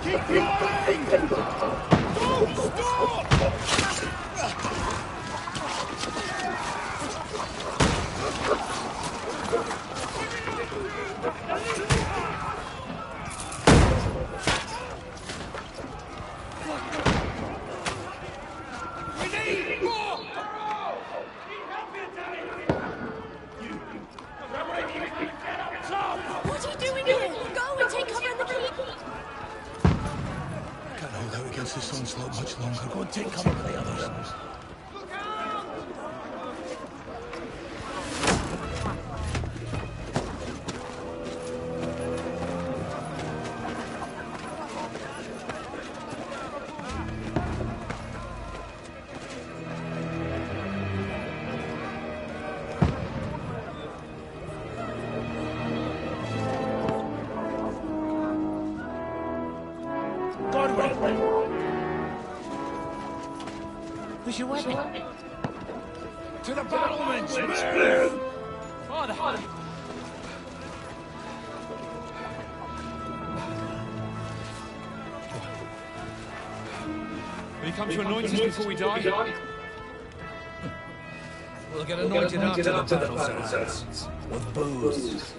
Keep going! Don't stop! We need more! What are you doing here? Go and take cover in the keep! Can't hold out against this onslaught much longer. Go and take cover with the others. Where's your weapon? To the battlements! Move! Father! Will you come to anoint us before we die? We'll get anointed after the battle starts. With booze.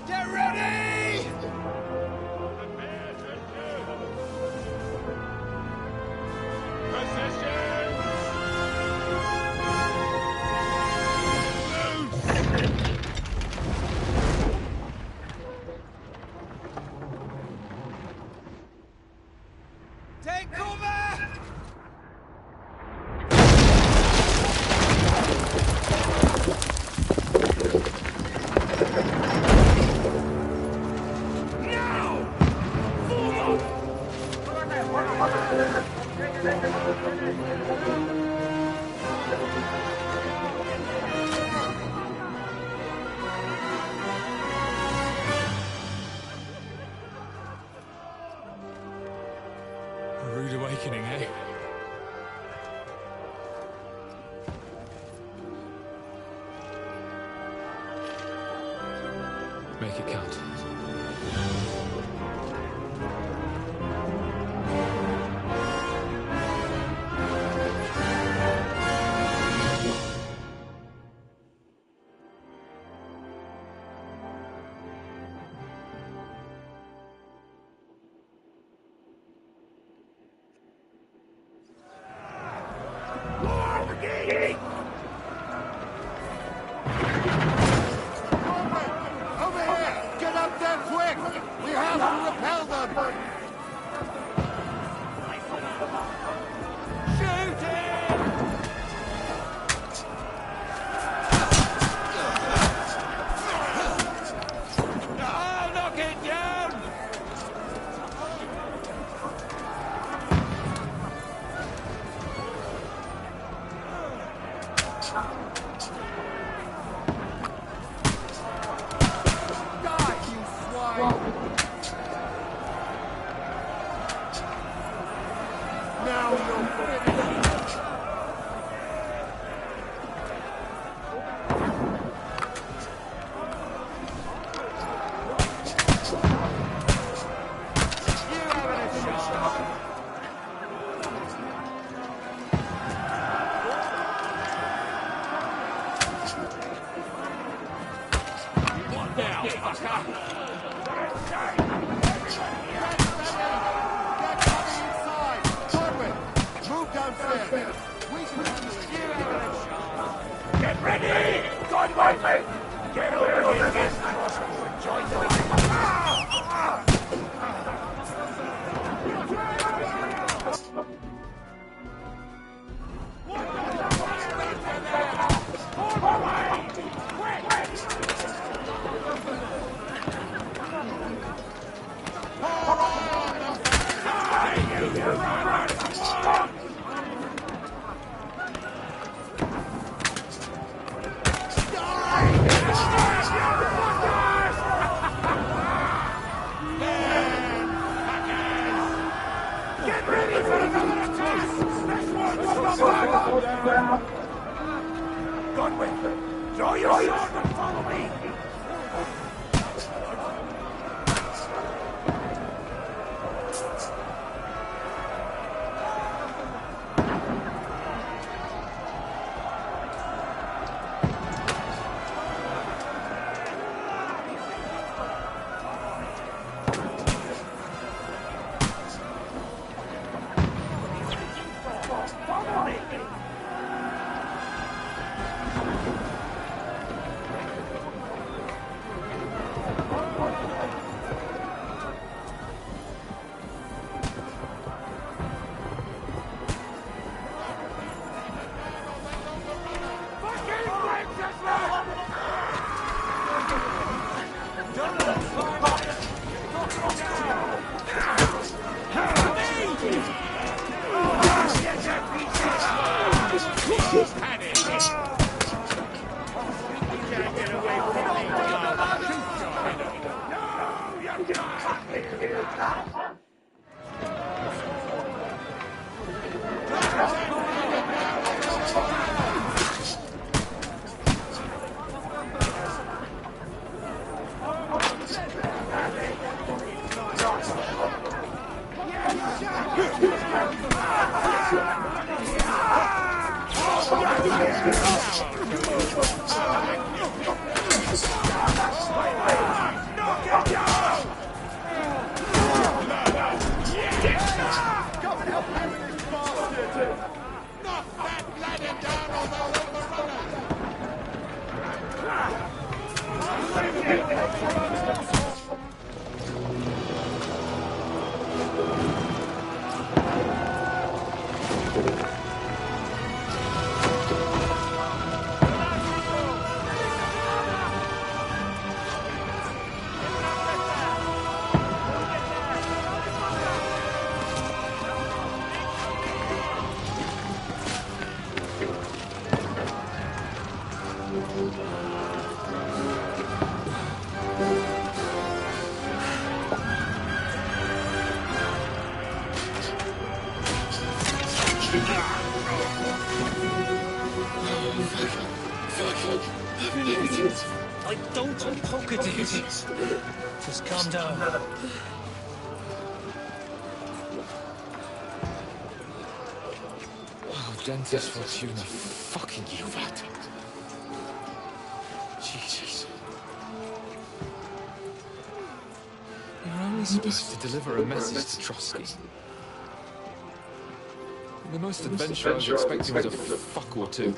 Get ready! Take cover! Now! Forward! A rude awakening, eh? Make it count. Over here! Get up there quick! We have to repel them! Shoot it! I'll knock it down! Die, you swine! Now you're finished! You haven't a shot! What now, fucker? Get coming inside! Godwin, move downstairs! We can handle it! You haven't a shot! Get ready! Godwin! Get over here, guys! Enjoy the Godwin, draw your sword and follow me! I don't pocket it. Just calm down. Oh, Dentist Fortuna, fucking you, rat. Jesus. You're only supposed to deliver a message to Trotsky. The most adventure I was expecting was a fuck or two.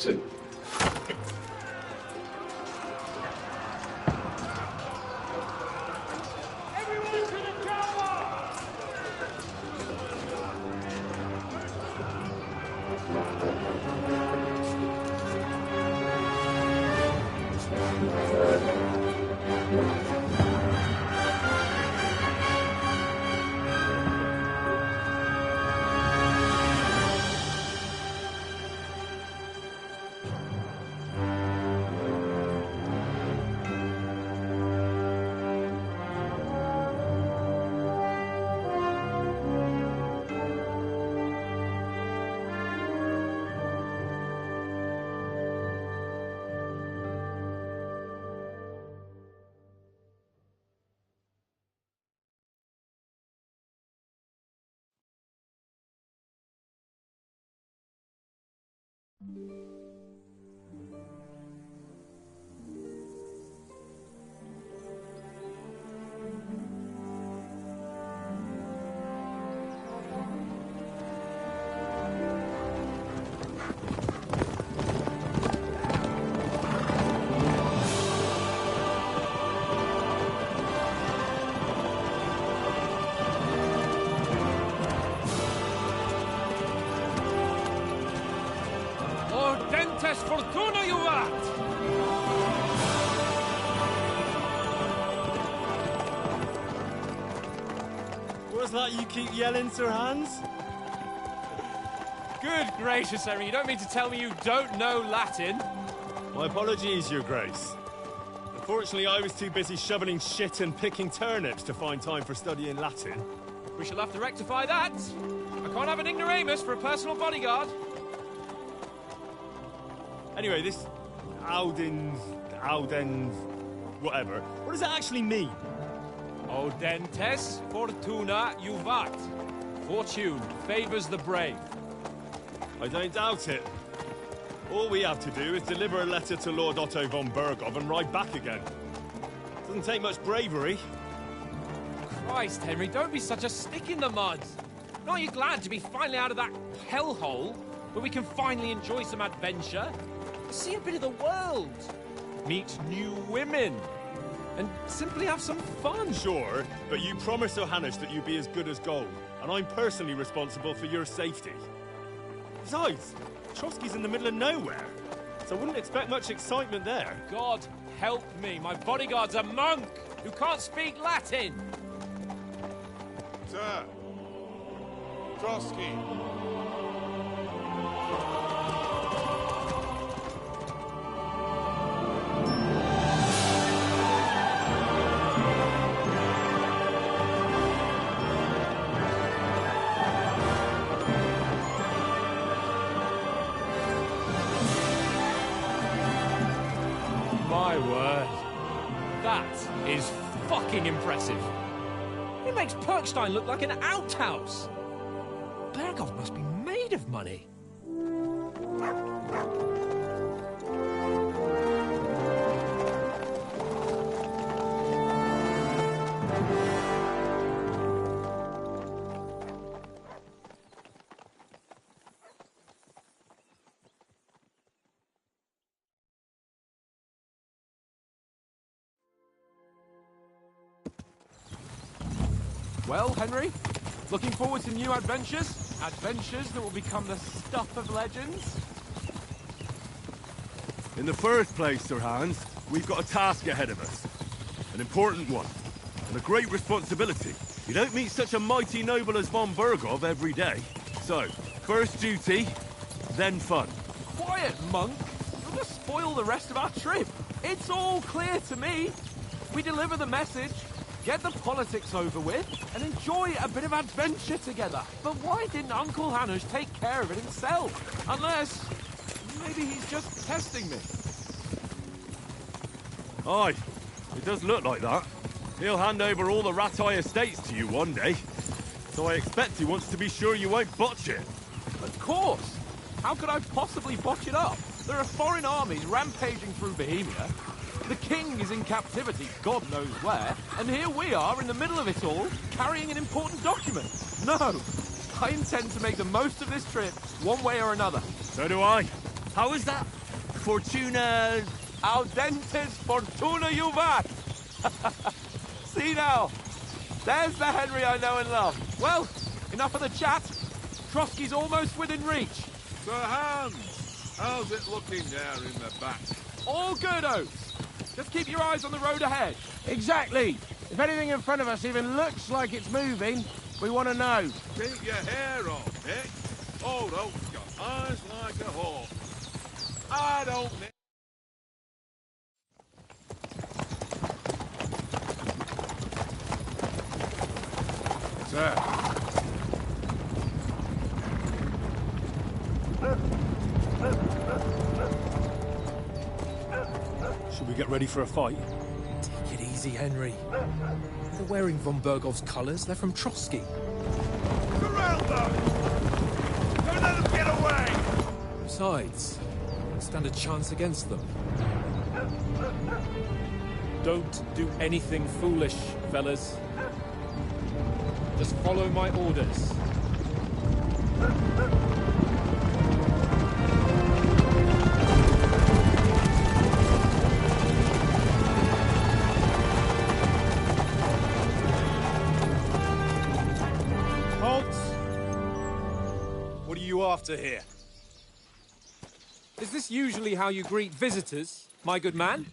Dentes Fortuna, you rat! What's that you keep yelling, Sir Hans? Good gracious, Henry, you don't mean to tell me you don't know Latin? My apologies, Your Grace. Unfortunately, I was too busy shoveling shit and picking turnips to find time for studying Latin. We shall have to rectify that. I can't have an ignoramus for a personal bodyguard. Anyway, this Audens, whatever. What does it actually mean? Audentes Fortuna Juvat. Fortune favours the brave. I don't doubt it. All we have to do is deliver a letter to Lord Otto von Berghoff and ride back again. Doesn't take much bravery. Christ, Henry, don't be such a stick in the mud. Aren't you glad to be finally out of that hellhole where we can finally enjoy some adventure? See a bit of the world, meet new women, and simply have some fun. Sure, but you promised Johannes that you'd be as good as gold, and I'm personally responsible for your safety. Besides, Trotsky's in the middle of nowhere, so I wouldn't expect much excitement there. God help me, my bodyguard's a monk who can't speak Latin. Sir, Trotsky. My word. That is fucking impressive. It makes Perkstein look like an outhouse. Berghoff must be made of money. Well, Henry, looking forward to new adventures? Adventures that will become the stuff of legends? In the first place, Sir Hans, we've got a task ahead of us. An important one, and a great responsibility. You don't meet such a mighty noble as von Berghoff every day. So, first duty, then fun. Quiet, monk! You'll just spoil the rest of our trip. It's all clear to me. We deliver the message, get the politics over with, and enjoy a bit of adventure together. But why didn't Uncle Hanush take care of it himself? Unless, maybe he's just testing me. Aye, it does look like that. He'll hand over all the Rattay estates to you one day. So I expect he wants to be sure you won't botch it. Of course. How could I possibly botch it up? There are foreign armies rampaging through Bohemia. The king is in captivity, God knows where, and here we are in the middle of it all, carrying an important document. No, I intend to make the most of this trip, one way or another. So do I. How is that? Fortuna... Audentes fortuna juvat! See now, there's the Henry I know and love. Well, enough of the chat. Trotsky's almost within reach. Sir Hans, how's it looking there in the back? All good, Oates. Just keep your eyes on the road ahead. Exactly. If anything in front of us even looks like it's moving, we want to know. Keep your hair on, Nick. Old Oak's got eyes like a hawk. I don't need... Sir. Should we get ready for a fight? Take it easy, Henry. They're wearing von Bergov's colours. They're from Trotsky. Surround them! Don't let them get away! Besides, don't stand a chance against them. Don't do anything foolish, fellas. Just follow my orders. Halt! What are you after here? Is this usually how you greet visitors, my good man?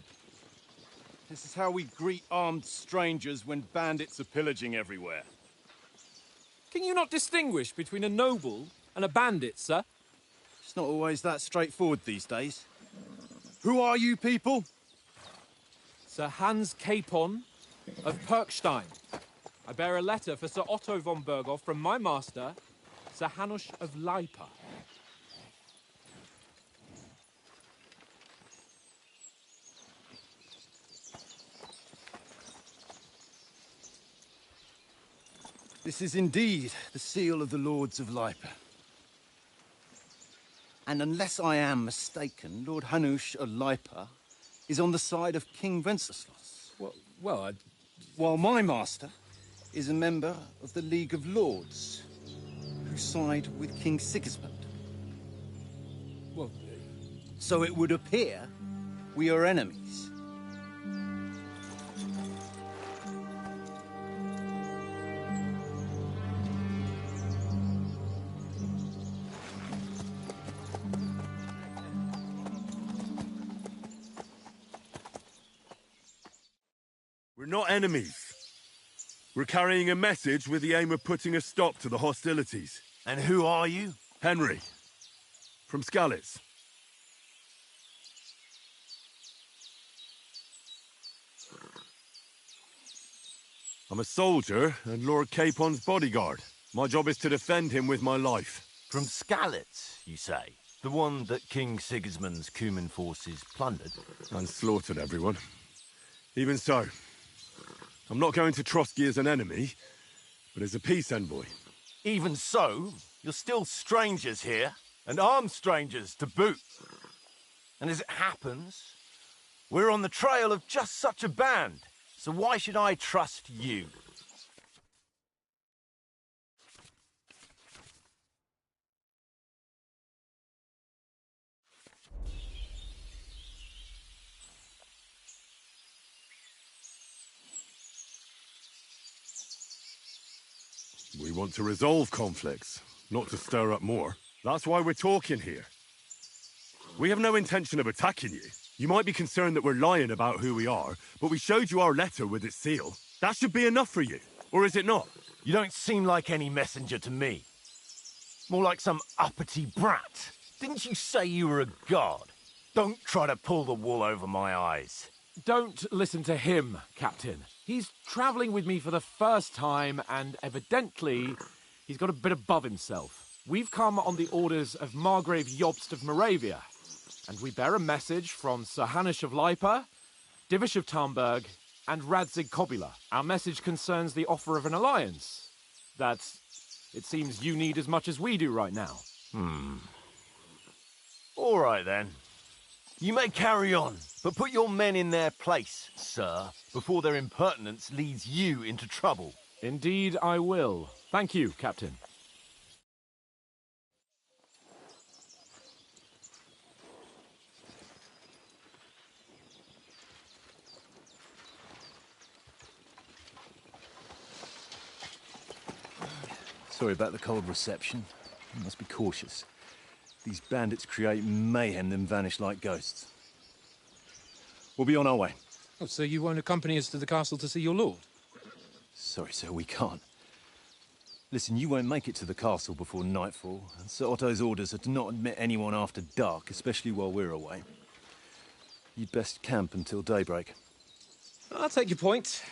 This is how we greet armed strangers when bandits are pillaging everywhere. Can you not distinguish between a noble and a bandit, sir? It's not always that straightforward these days. Who are you people? Sir Hans Capon of Perkstein. I bear a letter for Sir Otto von Berghoff from my master, Sir Hanush of Lipa. This is indeed the seal of the Lords of Lipa. And unless I am mistaken, Lord Hanush of Lipa is on the side of King Wenceslas. While my master is a member of the League of Lords, who side with King Sigismund. So it would appear we are enemies. We're not enemies. We're carrying a message with the aim of putting a stop to the hostilities. And who are you? Henry. From Skalitz. I'm a soldier and Lord Capon's bodyguard. My job is to defend him with my life. From Skalitz, you say? The one that King Sigismund's Cuman forces plundered? And slaughtered everyone. Even so, I'm not going to Trotsky as an enemy, but as a peace envoy. Even so, you're still strangers here, and armed strangers to boot. And as it happens, we're on the trail of just such a band, so why should I trust you? We want to resolve conflicts, not to stir up more. That's why we're talking here. We have no intention of attacking you. You might be concerned that we're lying about who we are, but we showed you our letter with its seal. That should be enough for you, or is it not? You don't seem like any messenger to me. More like some uppity brat. Didn't you say you were a god? Don't try to pull the wool over my eyes. Don't listen to him, Captain. He's travelling with me for the first time, and evidently he's got a bit above himself. We've come on the orders of Margrave Jobst of Moravia, and we bear a message from Sir Hanush of Lipa, Divish of Tarnberg, and Radzig Kobyla. Our message concerns the offer of an alliance that it seems you need as much as we do right now. All right, then. You may carry on, but put your men in their place, sir, before their impertinence leads you into trouble. Indeed, I will. Thank you, Captain. Sorry about the cold reception. You must be cautious. These bandits create mayhem, then vanish like ghosts. We'll be on our way. Oh, so you won't accompany us to the castle to see your lord? Sorry, sir, we can't. Listen, you won't make it to the castle before nightfall, and Sir Otto's orders are to not admit anyone after dark, especially while we're away. You'd best camp until daybreak. I'll take your point.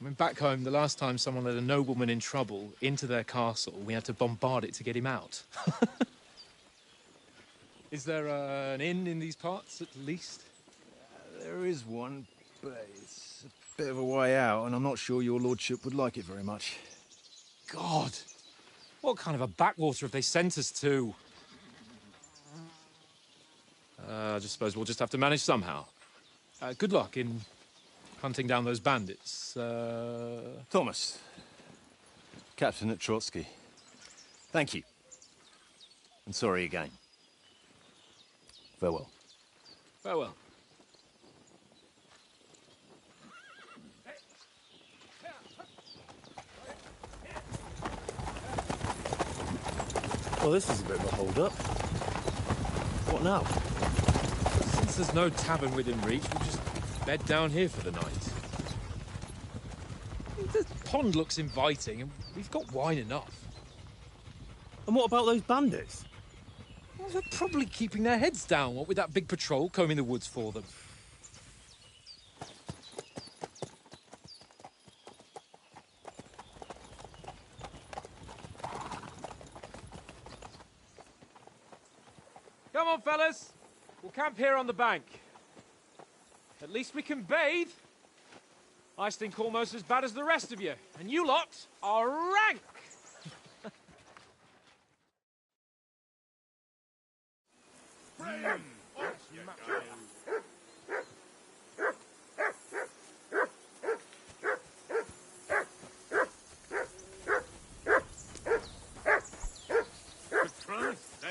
I mean, back home, the last time someone let a nobleman in trouble into their castle, we had to bombard it to get him out. Is there an inn in these parts, at least? There is one, but it's a bit of a way out, and I'm not sure your lordship would like it very much. God! What kind of a backwater have they sent us to? I just suppose we'll just have to manage somehow. Good luck in hunting down those bandits. Thomas, Captain at Trotsky. Thank you. And sorry again. Farewell. Farewell. Well, this is a bit of a hold-up. What now? Since there's no tavern within reach, we'll just bed down here for the night. The pond looks inviting, and we've got wine enough. And what about those bandits? Well, they're probably keeping their heads down, what with that big patrol combing the woods for them. Come on, fellas. We'll camp here on the bank. At least we can bathe. I stink almost as bad as the rest of you, and you lot are rank!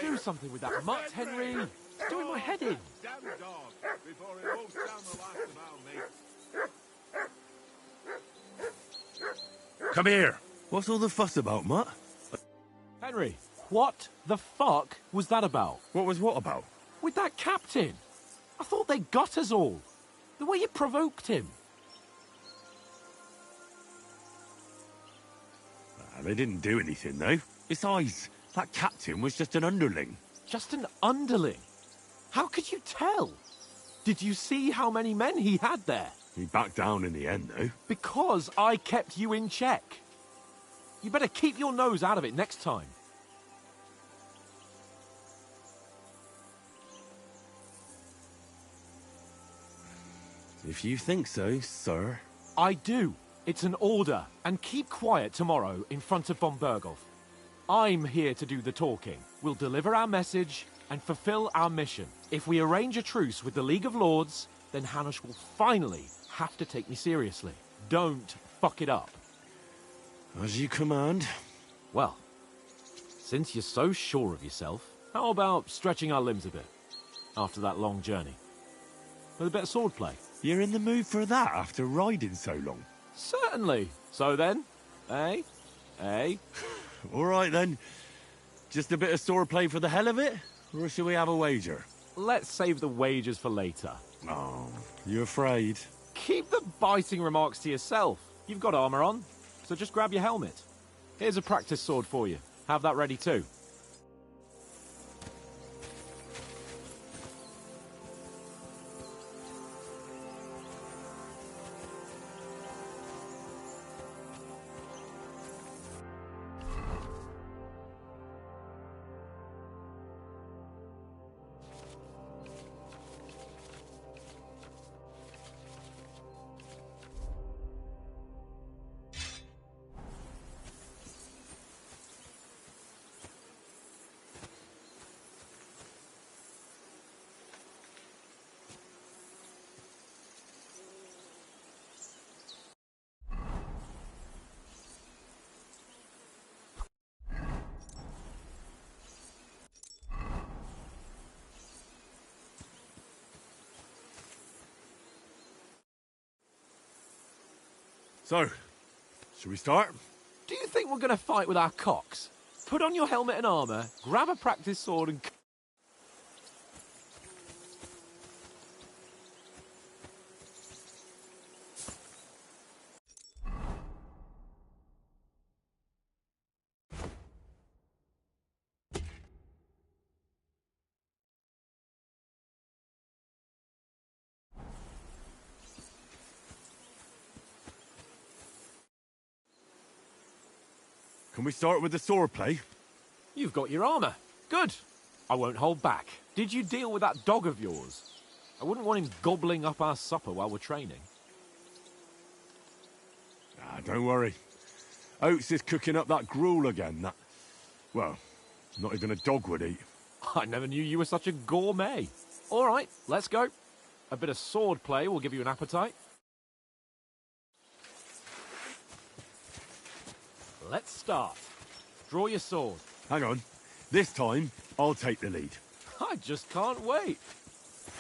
Do something with that mutt, Henry. It's doing my head in. Damn dog, before he walks down the last of our mates. Come here. What's all the fuss about, Mutt? Henry, what the fuck was that about? What was what about? With that captain. I thought they got us all. The way you provoked him. They didn't do anything, though. Besides, that captain was just an underling. Just an underling? How could you tell? Did you see how many men he had there? He backed down in the end, though. Because I kept you in check. You better keep your nose out of it next time. If you think so, sir. I do. It's an order. And keep quiet tomorrow in front of von Berghoff. I'm here to do the talking. We'll deliver our message and fulfill our mission. If we arrange a truce with the League of Lords, then Hanush will finally have to take me seriously. Don't fuck it up. As you command. Well, since you're so sure of yourself, how about stretching our limbs a bit after that long journey? With a bit of swordplay. You're in the mood for that after riding so long? Certainly. So then, eh? Eh? All right, then. Just a bit of swordplay for the hell of it? Or shall we have a wager? Let's save the wagers for later. Oh, you afraid? Keep the biting remarks to yourself. You've got armor on, so just grab your helmet. Here's a practice sword for you. Have that ready too. So, should we start? Do you think we're going to fight with our cocks? Put on your helmet and armour, grab a practice sword and... Can we start with the sword play? You've got your armour. Good. I won't hold back. Did you deal with that dog of yours? I wouldn't want him gobbling up our supper while we're training. Ah, don't worry. Oates is cooking up that gruel again, that... Well, not even a dog would eat. I never knew you were such a gourmet. All right, let's go. A bit of sword play will give you an appetite. Let's start. Draw your sword. Hang on. This time, I'll take the lead. I just can't wait.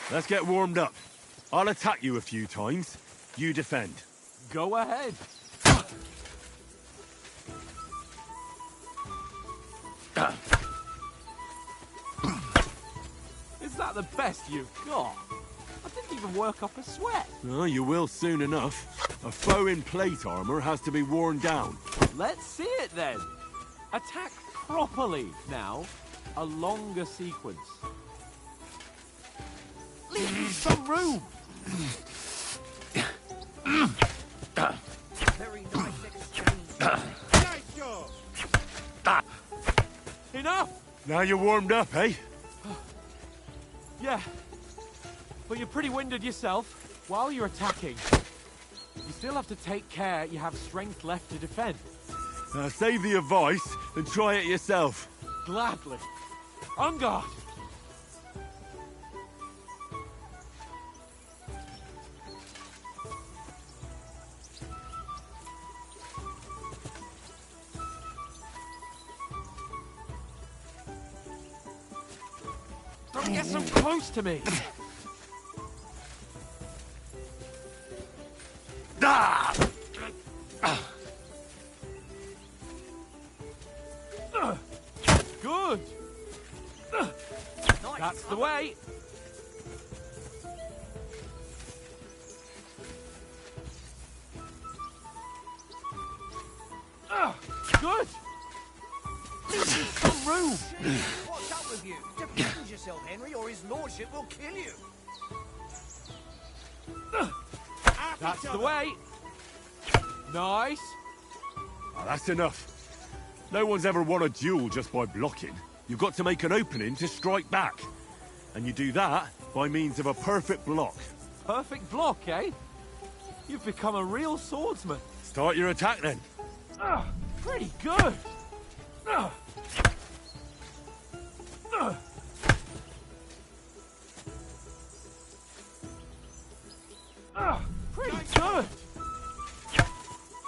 Let's get warmed up. I'll attack you a few times. You defend. Go ahead. Is that the best you've got? I didn't even work up a sweat. Oh, you will soon enough. A foe in plate armour has to be worn down. Let's see it then. Attack properly now. A longer sequence. Leave me some room. Very nice exchange. Nice job. Enough. Now you're warmed up, eh? Yeah. But you're pretty winded yourself. While you're attacking, you still have to take care you have strength left to defend. Save the advice and try it yourself. Gladly. On guard. Don't get so close to me. Good. That's the way. Good. Leave me some room. What's up with you? Defend yourself, Henry, or his lordship will kill you. That's the way. Nice. Oh, that's enough. No one's ever won a duel just by blocking. You've got to make an opening to strike back. And you do that by means of a perfect block. Perfect block, eh? You've become a real swordsman. Start your attack then. Pretty good. Pretty good.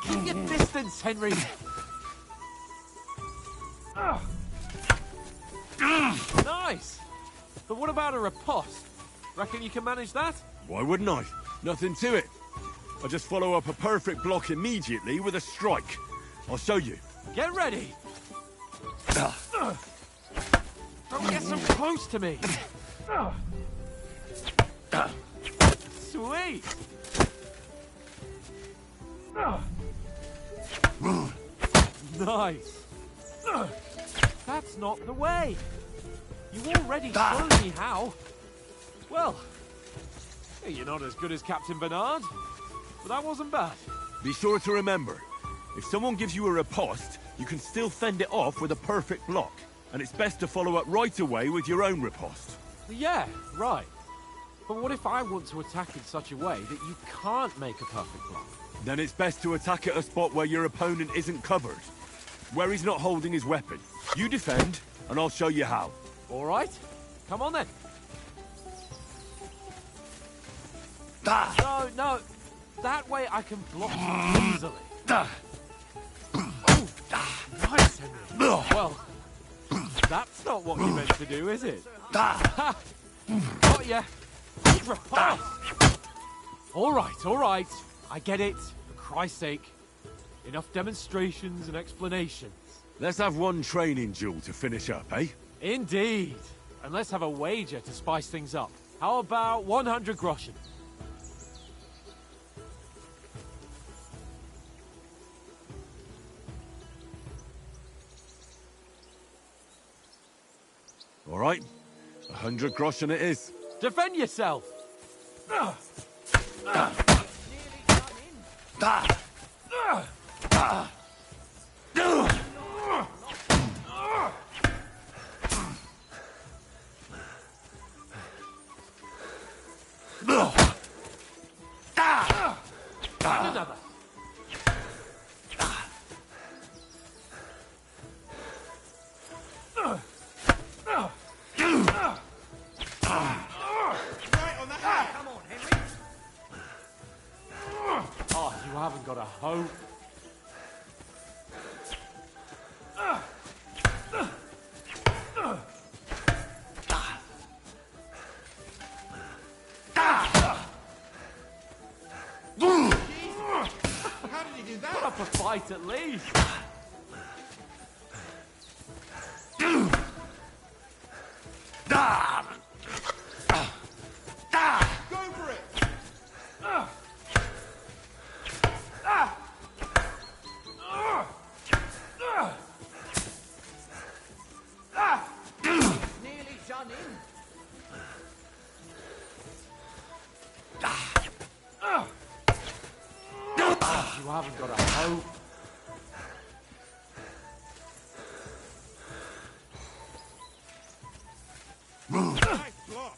Keep your distance, Henry. Nice. But what about a riposte? Reckon you can manage that? Why wouldn't I? Nothing to it. I just follow up a perfect block immediately with a strike. I'll show you. Get ready. Don't get so close to me. Sweet. Nice. That's not the way. You already showed me how. Well, you're not as good as Captain Bernard, but that wasn't bad. Be sure to remember, if someone gives you a riposte, you can still fend it off with a perfect block. And it's best to follow up right away with your own riposte. Yeah, right. But what if I want to attack in such a way that you can't make a perfect block? Then it's best to attack at a spot where your opponent isn't covered. Where he's not holding his weapon. You defend, and I'll show you how. All right. Come on then. No. That way I can block you easily. Nice, Henry. Well, that's not what you meant to do, is it? Got ya. All right. I get it. The Christ's sake. Enough demonstrations and explanations. Let's have one training duel to finish up, eh? Indeed. And let's have a wager to spice things up. How about 100 groschen? All right. 100 groschen it is. Defend yourself! Another. Oh, you haven't got a hope. How did he do that? Put up a fight at least. Go for it! Nearly done in. You haven't got a hope. Nice block.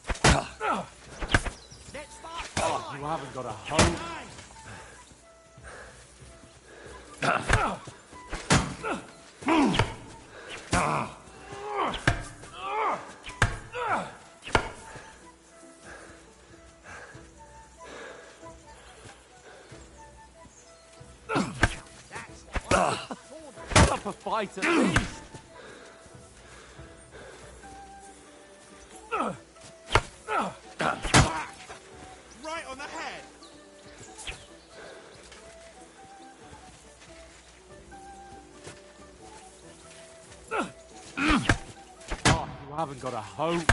Let's start. Oh, you haven't got a hope. Put up a fight at least. Right on the head. Oh, you haven't got a hope.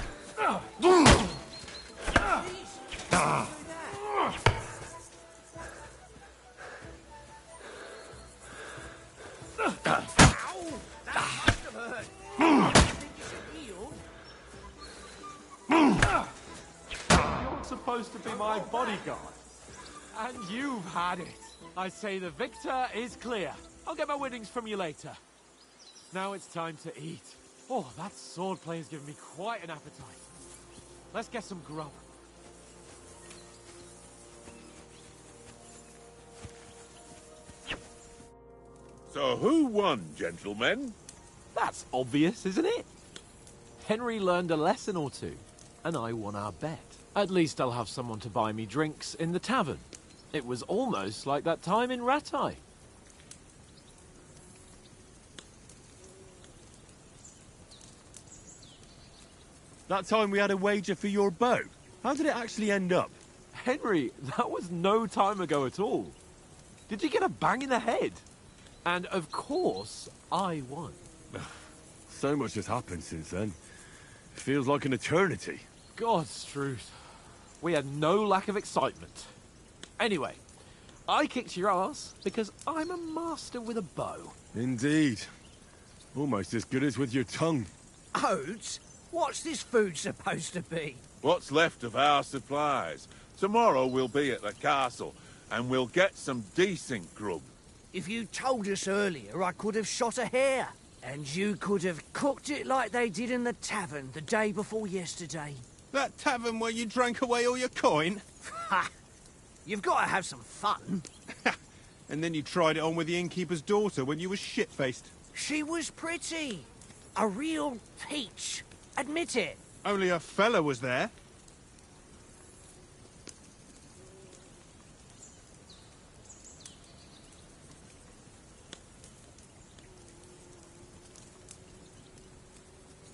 You're supposed to be my bodyguard. And you've had it. I say the victor is clear. I'll get my winnings from you later. Now it's time to eat. Oh, that swordplay has given me quite an appetite. Let's get some grub. So who won, gentlemen? That's obvious, isn't it? Henry learned a lesson or two, and I won our bet. At least I'll have someone to buy me drinks in the tavern. It was almost like that time in Rattay. That time we had a wager for your bow. How did it actually end up? Henry, that was no time ago at all. Did you get a bang in the head? And of course, I won. So much has happened since then. It feels like an eternity. God's truth. We had no lack of excitement. Anyway, I kicked your ass because I'm a master with a bow. Indeed. Almost as good as with your tongue. Oats? What's this food supposed to be? What's left of our supplies? Tomorrow we'll be at the castle, and we'll get some decent grub. If you told us earlier, I could have shot a hare. And you could have cooked it like they did in the tavern the day before yesterday. That tavern where you drank away all your coin? Ha! You've got to have some fun. And then you tried it on with the innkeeper's daughter when you were shit-faced. She was pretty. A real peach. Admit it. Only a fella was there.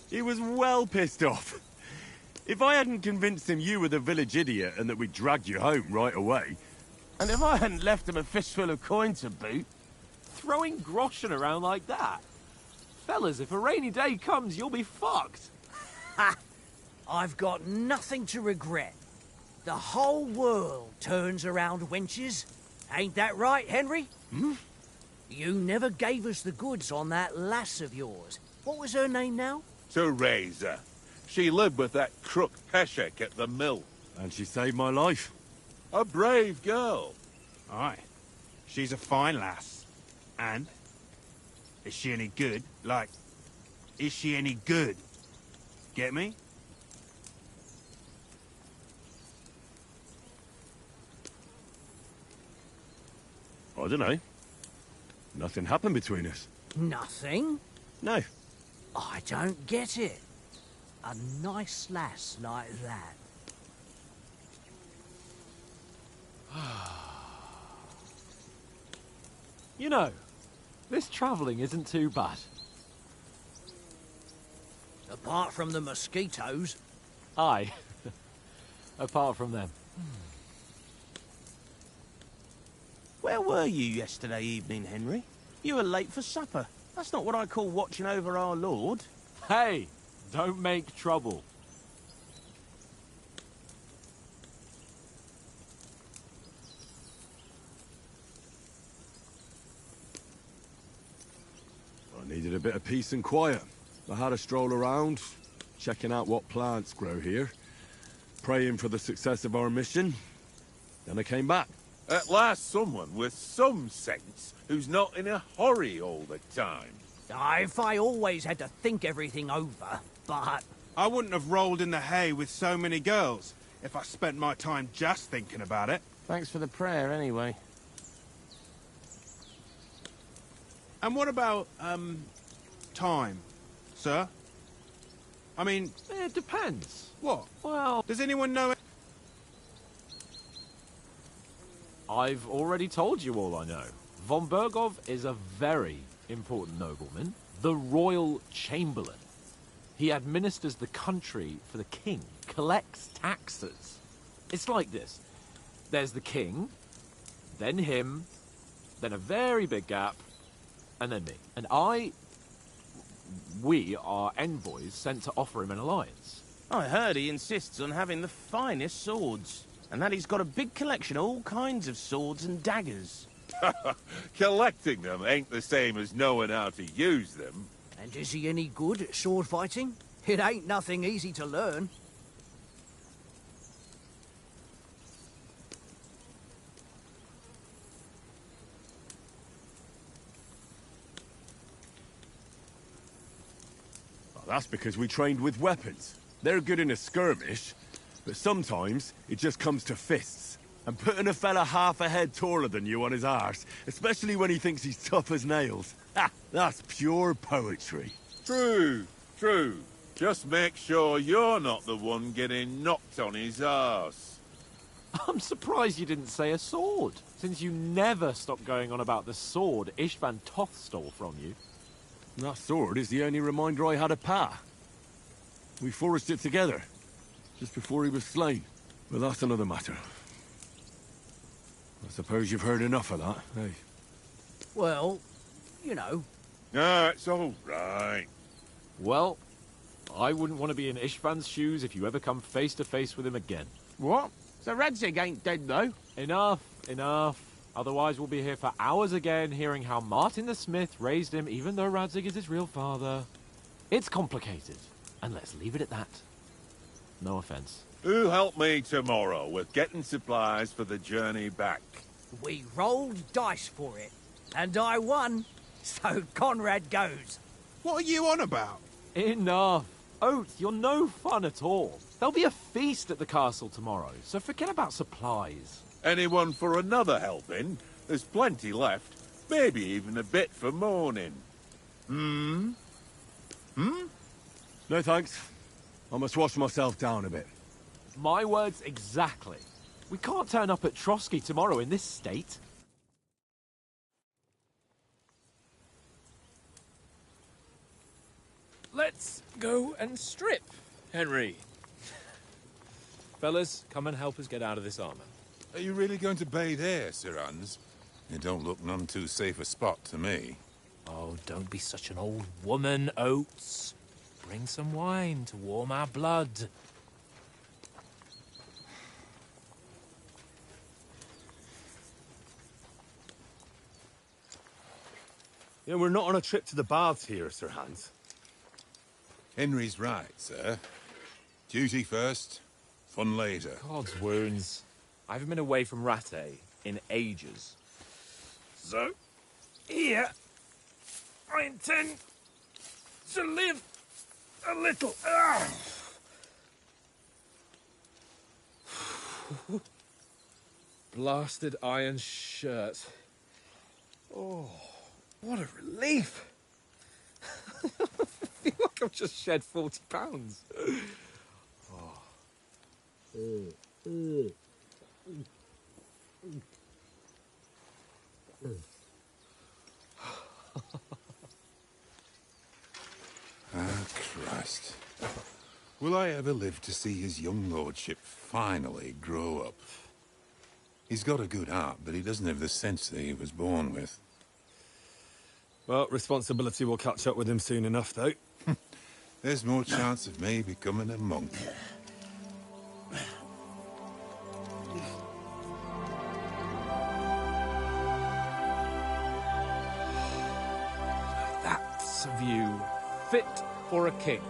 He was well pissed off. If I hadn't convinced him you were the village idiot and that we dragged you home right away, And if I hadn't left him a fistful of coin to boot... Throwing groschen around like that? Fellas, if a rainy day comes, you'll be fucked. Ha! I've got nothing to regret. The whole world turns around wenches. Ain't that right, Henry? Hmm? You never gave us the goods on that lass of yours. What was her name now? Teresa. She lived with that crook Peshek at the mill. And she saved my life. A brave girl. Aye. She's a fine lass. And? Is she any good? Like, is she any good? Get me? I don't know. Nothing happened between us. Nothing? No. I don't get it. A nice lass like that. You know, this travelling isn't too bad. Apart from the mosquitoes. Aye. Apart from them. Where were you yesterday evening, Henry? You were late for supper. That's not what I call watching over our Lord. Hey, don't make trouble. I needed a bit of peace and quiet. I had a stroll around, checking out what plants grow here, praying for the success of our mission. Then I came back. At last someone with some sense who's not in a hurry all the time. If I always had to think everything over, but... I wouldn't have rolled in the hay with so many girls if I spent my time just thinking about it. Thanks for the prayer, anyway. And what about, time, sir? I mean... It depends. What? Well... Does anyone know... I've already told you all I know. Von Bergov is a very important nobleman, the Royal Chamberlain. He administers the country for the king, collects taxes. It's like this. There's the king, then him, then a very big gap, and then me. And we are envoys sent to offer him an alliance. I heard he insists on having the finest swords. And that he's got a big collection of all kinds of swords and daggers. Collecting them ain't the same as knowing how to use them. And is he any good at sword fighting? It ain't nothing easy to learn. Well, that's because we trained with weapons. They're good in a skirmish, but sometimes it just comes to fists. And putting a fella half a head taller than you on his arse, especially when he thinks he's tough as nails, that's pure poetry. True, true. Just make sure you're not the one getting knocked on his arse. I'm surprised you didn't say a sword, since you never stop going on about the sword Istvan Toth stole from you. That sword is the only reminder I had of Pa. We forged it together, just before he was slain. But that's another matter. I suppose you've heard enough of that, eh? Well, you know. No, it's all right. Well, I wouldn't want to be in Istvan's shoes if you ever come face to face with him again. What? So Radzig ain't dead, though? Enough, enough. Otherwise we'll be here for hours again, hearing how Martin the Smith raised him, even though Radzig is his real father. It's complicated, and let's leave it at that. No offense. Who'll help me tomorrow with getting supplies for the journey back? We rolled dice for it, and I won. So Conrad goes. What are you on about? Enough. Oath, you're no fun at all. There'll be a feast at the castle tomorrow, so forget about supplies. Anyone for another helping? There's plenty left. Maybe even a bit for morning. Hmm? No thanks. I must wash myself down a bit. My words exactly. We can't turn up at Trotsky tomorrow in this state. Let's go and strip, Henry. Fellas, come and help us get out of this armor. Are you really going to bathe here, Sir Hans? It don't look none too safe a spot to me. Oh, don't be such an old woman, Oates. Bring some wine to warm our blood. Yeah, we're not on a trip to the baths here, Sir Hans. Henry's right, sir. Duty first, fun later. God's wounds. I haven't been away from Rattay in ages. So, here, I intend to live a little. Blasted iron shirt. Oh, what a relief. I feel like I've just shed 40 pounds. Ah, Christ. Will I ever live to see his young lordship finally grow up? He's got a good heart, but he doesn't have the sense that he was born with. Well, responsibility will catch up with him soon enough, though. There's more chance of me becoming a monk. That's a view fit for a king.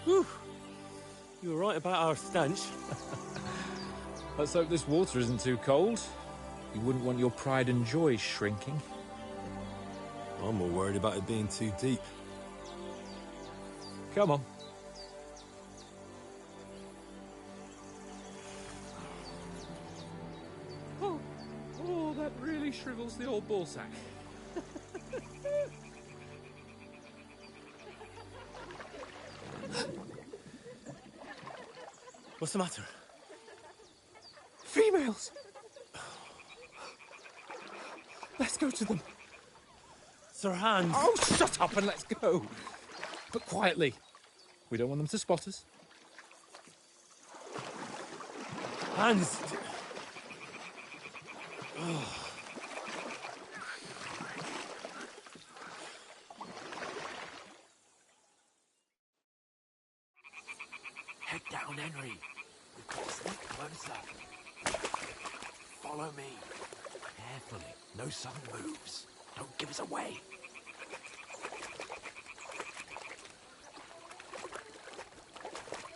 Whew. You were right about our stench. Let's hope this water isn't too cold. You wouldn't want your pride and joy shrinking. I'm more worried about it being too deep. Come on. Oh, that really shrivels the old ball sack. What's the matter? Females! Let's go to them. Sir Hans! Oh, shut up and let's go. But quietly. We don't want them to spot us. Hans! Head down, Henry. We've got to sneak closer. Follow me. Carefully. No sudden moves. Don't give us away.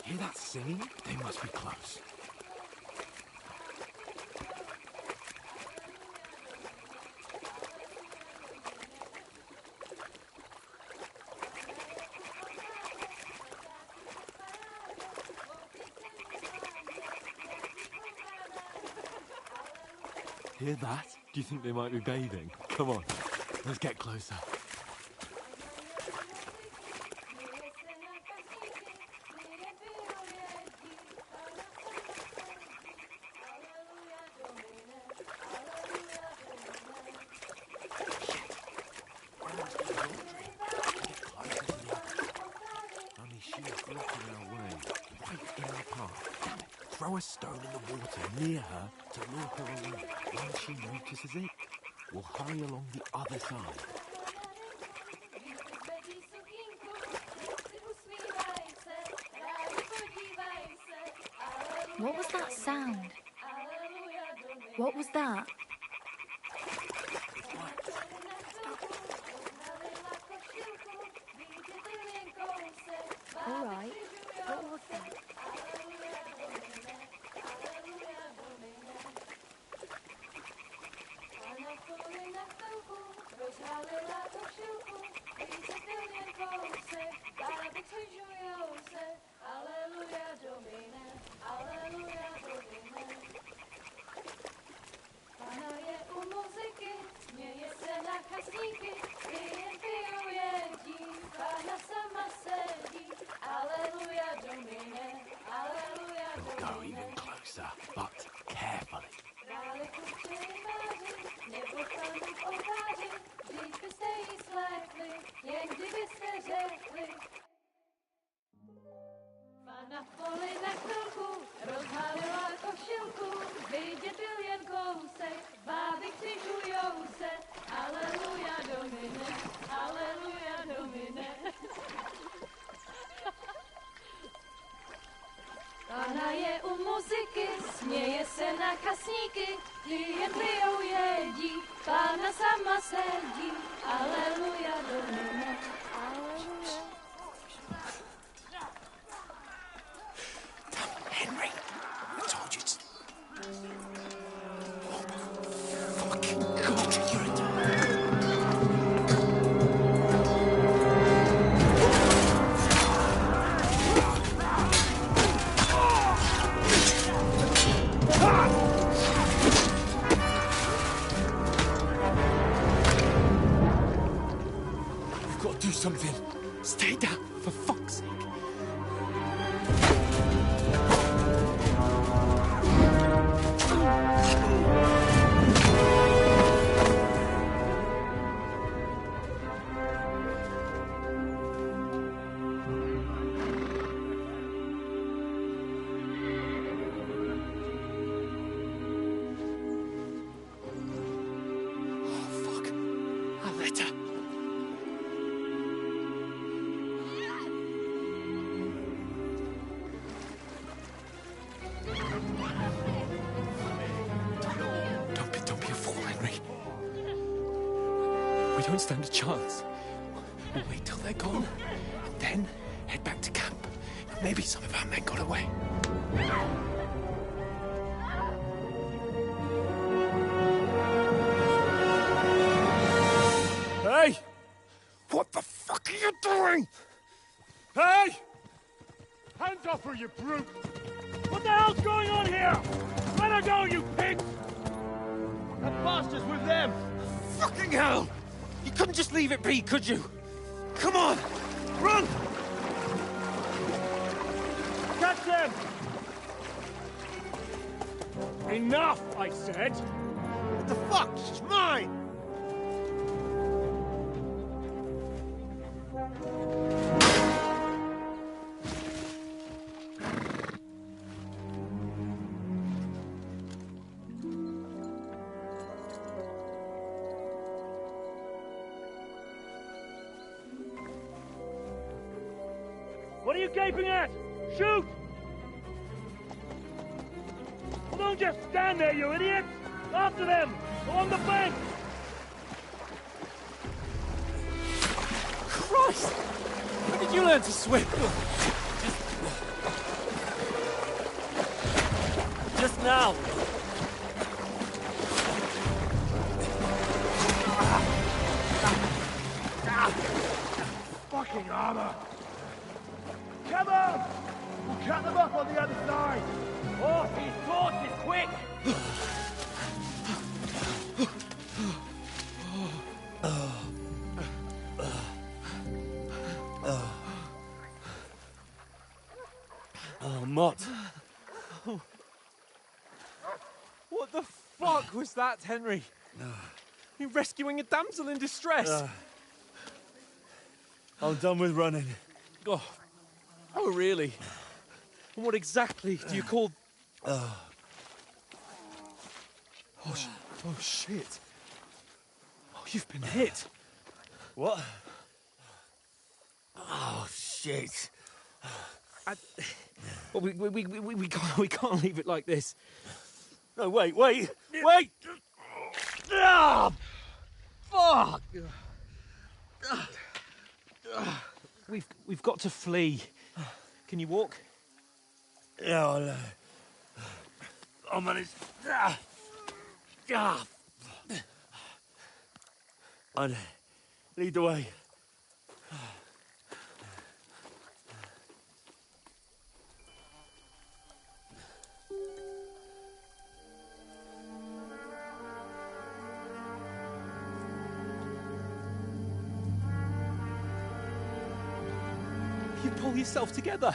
Hear that singing? They must be close. Hear that? Do you think they might be bathing? Come on. Let's get closer. Only she's blocking our way. Right in the path. Damn it. Throw a stone in the water near her to lure her away. Once she notices it, we'll hurry along the other side. What was that sound? What was that? All right. What was that? We'll go even closer, but carefully. Jak gdybyście rzekli, Na poli na chvilku rozhalila košilku, vidět byl jen kousek, báby křižujou se, aleluja Domine, aleluja Domine. Pána je u muziky, směje se na kasníky, ty jen pijou jedí, Pána sama sedí, aleluja Domine, aleluja. Henry, I told you to... Oh, fucking God, you're a... You've got to do something. Stay down, for fuck's sake. Don't be a fool, Henry. We don't stand a chance. We'll wait till they're gone, and then head back to camp. Maybe some of our men got away. Hey! What the fuck are you doing? Hey! Hands off her, you brute! What the hell's going on here? Let her go, you pigs! That bastard's with them! Fucking hell! You couldn't just leave it be, could you? Come on! Run! Catch them! Enough, I said! What the fuck? She's mine! What are you gaping at? Shoot! Well, don't just stand there, you idiots! After them! Along the bank! Christ! When did you learn to swim? Just now! Fucking armor! Come on! We'll cut them up on the other side! Oh, these torches, quick! Oh, Mott. What the fuck was that, Henry? You're rescuing a damsel in distress. I'm done with running. Oh, really? And what exactly do you call... Oh, shit. Oh, you've been hit. What? Oh, shit. Well, we can't leave it like this. No, wait! Ah! Fuck! We've got to flee. Can you walk? Yeah, I'll manage. I'd lead the way. You pull yourself together.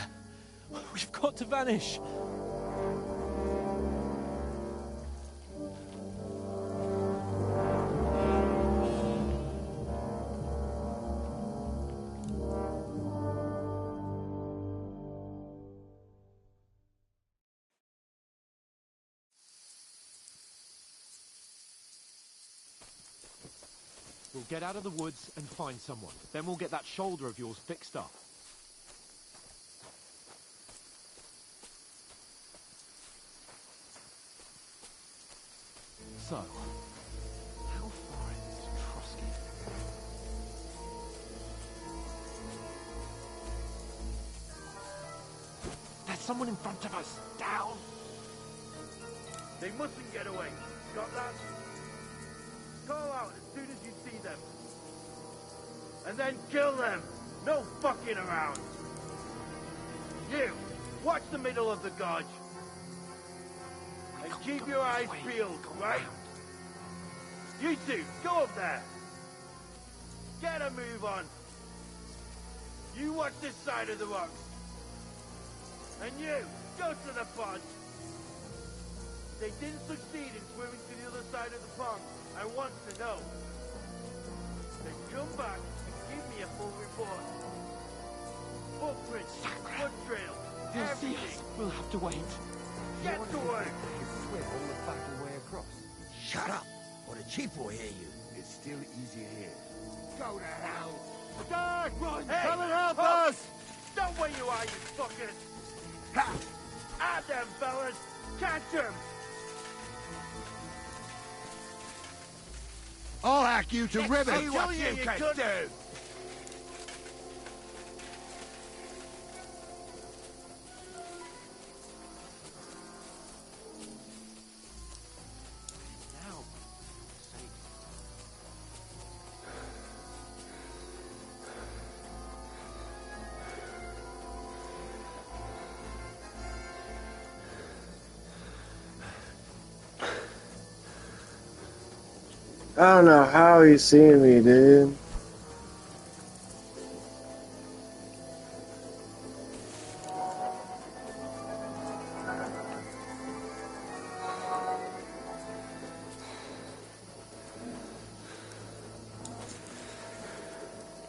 We've got to vanish. We'll get out of the woods and find someone. Then we'll get that shoulder of yours fixed up. So, how far is this to Trusky? There's someone in front of us! Down! They mustn't get away. Got that? Call out as soon as you see them. And then kill them! No fucking around! You! Watch the middle of the gorge! And keep your eyes peeled, right? You two, go up there! Get a move on! You watch this side of the rocks! And you, go to the pond! They didn't succeed in swimming to the other side of the pond. I want to know. Then come back and give me a full report. Footprints, foot trails, everything. We'll have to wait. Get to work! Swim all the fucking way across. Shut up, or the chief will hear you. It's still easier here. Go to hell! Doug! Run! Hey, Come and help Pup! us! Stop where you are, you fuckers! Ha! At them, fellas! Catch them! I'll hack you to ribbons! See what you can do! I don't know how he's seeing me, dude.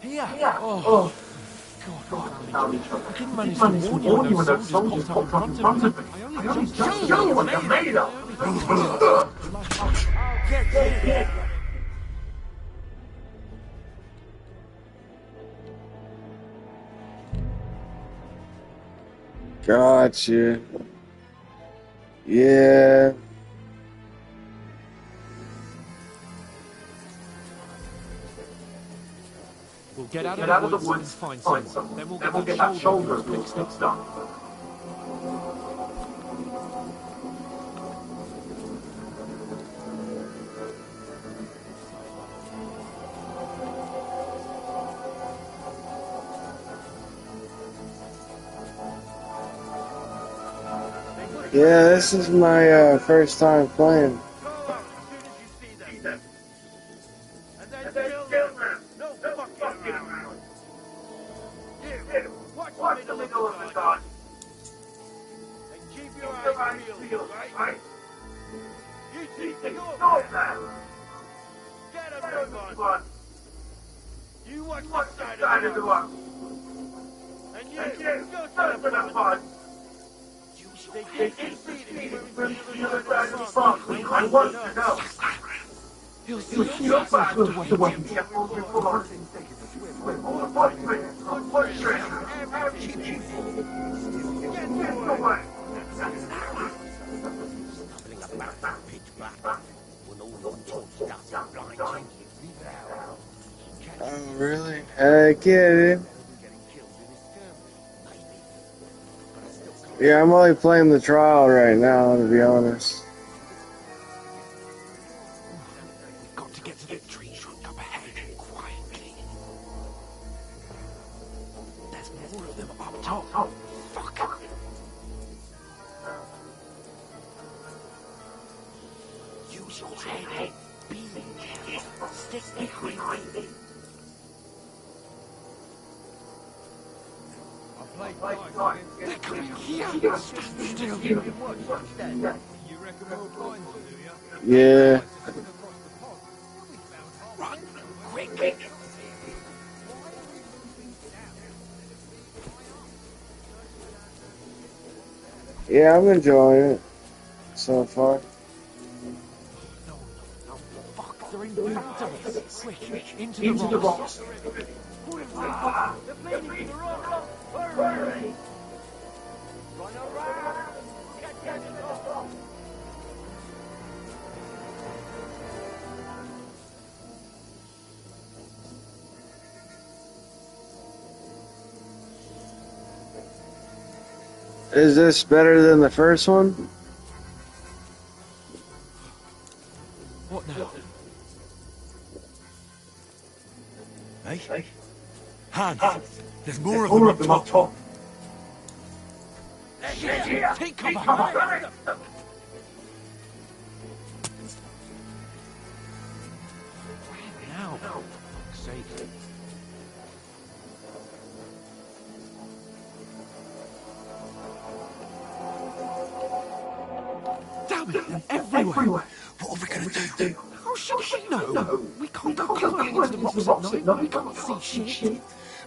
Here! Oh. God. I didn't manage to warn you when those soldiers popped up in front of me. I only just showed you what they're made of! Get. Gotcha. Yeah. We'll get out of the woods and find someone. Then we'll get that shoulder fixed up. Yeah, this is my first time playing. And then kill them! No fucking around! You, watch the middle of the god! And keep your eyes peeled, right? You two, go up there! Get a move on! You watch the side of the rock! And you, go to the pond! They didn't succeed in swimming to the other side of the pond. I want to know. You'll go back to wait. Give me a full report. Foot trail, everything. Get to work. Stumbling about pitch black when all the torch does blind. Oh, really? Heck yeah, dude. Yeah, I'm only playing the trial right now, to be honest. We've got to get to the tree trunk up ahead quietly. There's more of them up top. Fuck. Use your head. Be careful. Stick behind me. They're coming here! Stand still! You reckon we'll find them, do you? Yeah. Run! Quick! Yeah, I'm enjoying it so far. No. Fuck, they're in Quick, into the rocks. Is this better than the first one? What now? Hey? Hans, there's more of them up top. Take cover! Now, for fuck's sake. Damn it, they're everywhere! What are we gonna do? How should we know? We can't go climbing into the rocks at night. We can't see shit.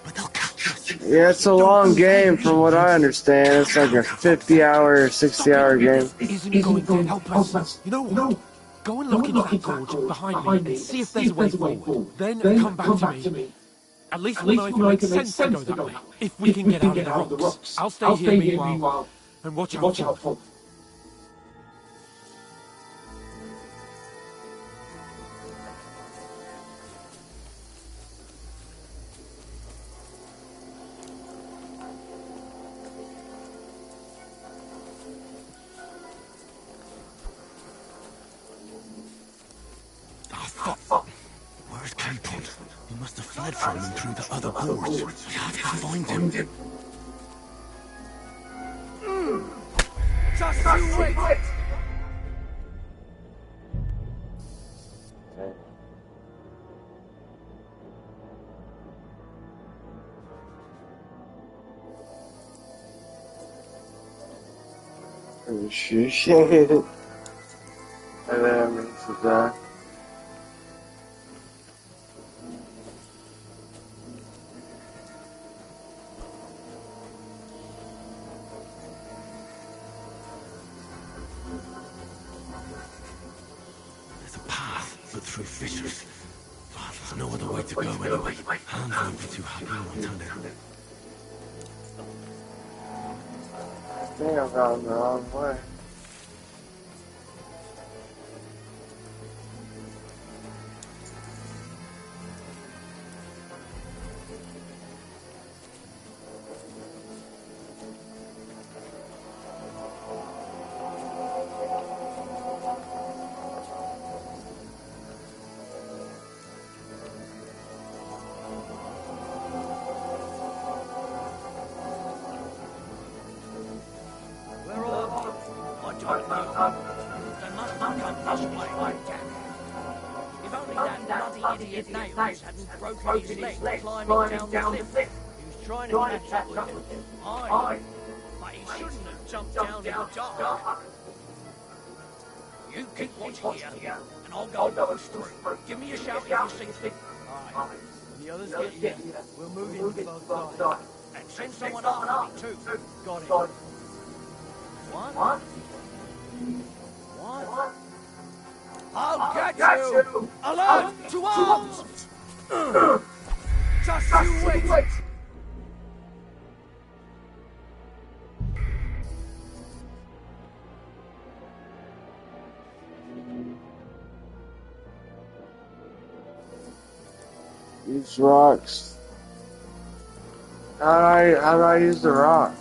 But they'll catch us. Yeah, it's a long game from what I understand. It's like a 50-hour, 60-hour game. Isn't going to help us. You know what? Go and look into that gorge behind me and see if there's a way forward. Then come back to me. At least we'll know if it makes sense to go that way. If we can get out of the rocks. I'll stay here meanwhile and watch out for them. Where's Capon? He must have fled from them through the other gorge. We have to find him. Just you wait! Oh, shit. And then it's that. There's a path, but through fissures. Oh, there's no other way to go anyway. Hans won't be too happy when we turn it. I think I've gone the wrong way. Idiot Nails hadn't broken his leg climbing down the cliff. He was trying to catch up with him. But he shouldn't have jumped down in the dark. You keep watching here, and I'll go and push through. Give me a shout if you see fit. Alright. The others get here. We'll move in with both sides. And send someone after me too. Got it. What? I'll get you! Alert! To arms! Just you wait! These rocks. How do I use the rock?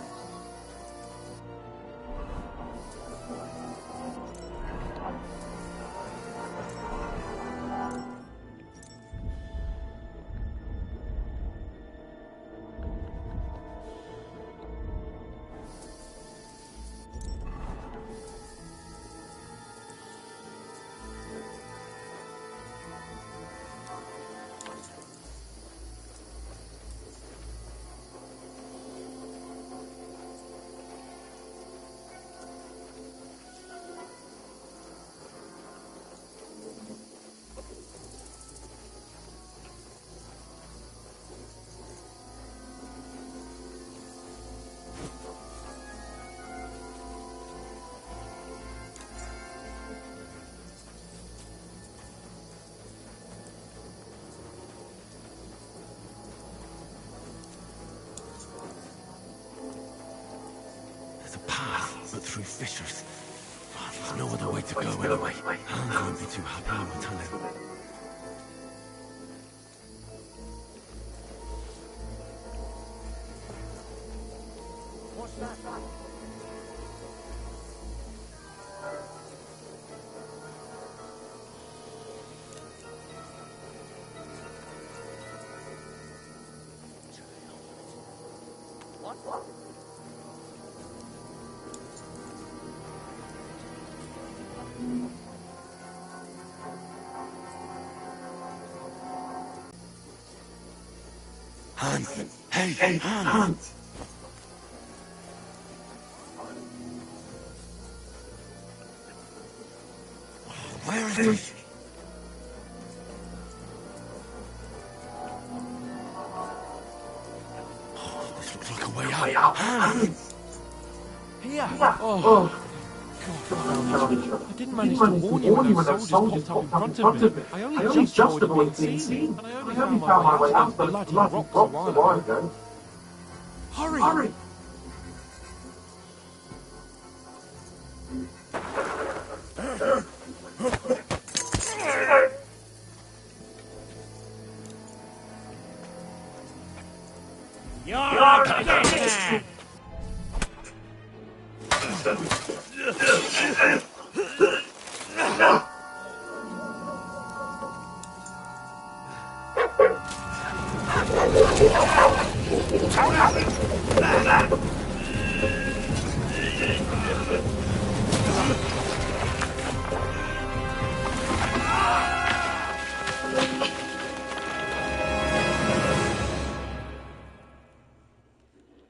path, but through fissures. There's no other way to go anyway. Hans won't be too happy, I will tell him. What's that? What? Hans! Hey, Hans! Where is he? Oh, this looks like a way out. Hans! Here! Oh. God, I didn't manage to warn you when those soldiers put us up in front of me. I only just avoided being seen, and I only found my way out of the bloody rocks a while ago. Hurry!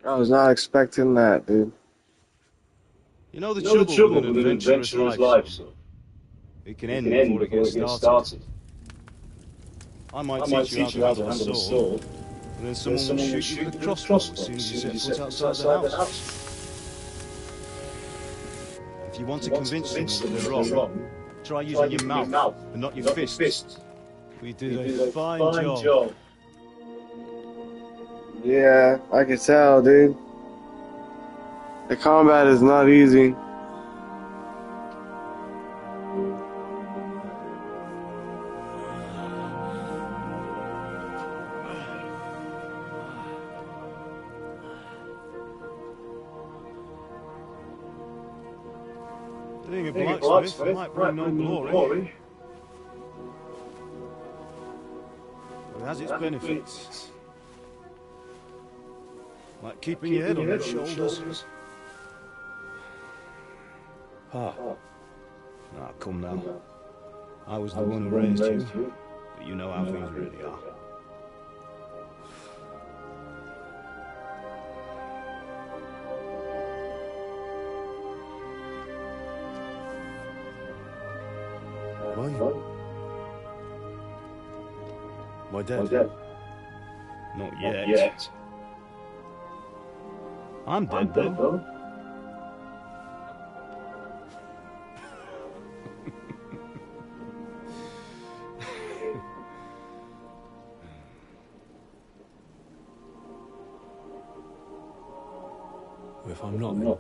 I was not expecting that, dude. You know the trouble with an adventurer's life, son? It can end before it gets started. I might teach you how to handle a sword, and then someone will shoot you with a crossbow as soon as you set foot outside the house. If you want to convince someone that they're wrong, try using your mouth and not your fists. We did a fine job. Yeah, I can tell, dude. The combat is not easy. Being a blacksmith might bring no glory. But it has its benefits. Like keeping your head on your shoulders. Ah. Nah, come now. I was the one who raised you, but you know how things really are. My dad? Not yet. I'm dead, though. If I'm not, then...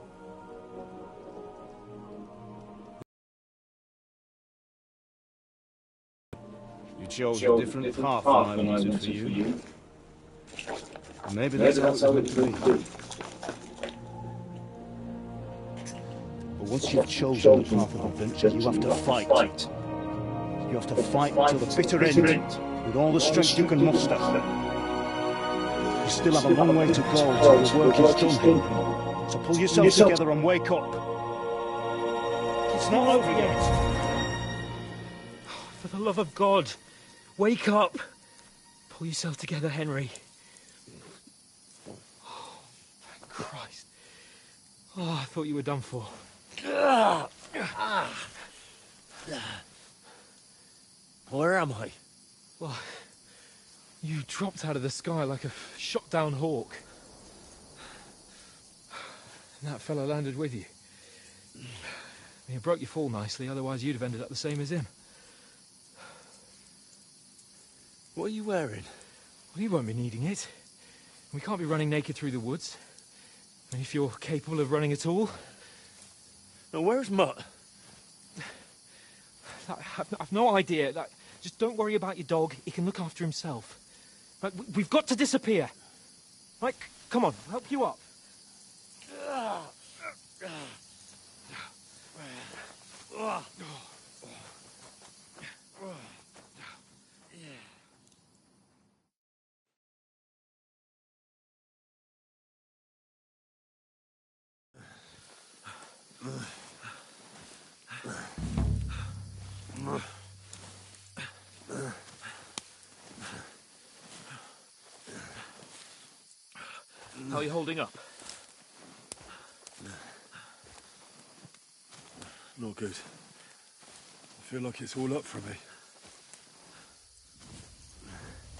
You chose a different path than I wanted for you. And maybe that's how it's meant to be. But once you've chosen the path of adventure, you have to fight. You have to fight till the bitter end, with all the strength you can muster. You still have a long way to go till the work is done. So pull yourself together and wake up. It's not over yet. For the love of God, wake up. Pull yourself together, Henry. Oh, thank Christ. Oh, I thought you were done for. Where am I? Well, you dropped out of the sky like a shot-down hawk. And that fellow landed with you. You broke your fall nicely, otherwise you'd have ended up the same as him. What are you wearing? Well, you won't be needing it. We can't be running naked through the woods. If you're capable of running at all. Now, where's Mutt? I've no idea. Just don't worry about your dog. He can look after himself. Right, we've got to disappear. Right, come on, I'll help you up. How are you holding up? Not good. I feel like it's all up for me.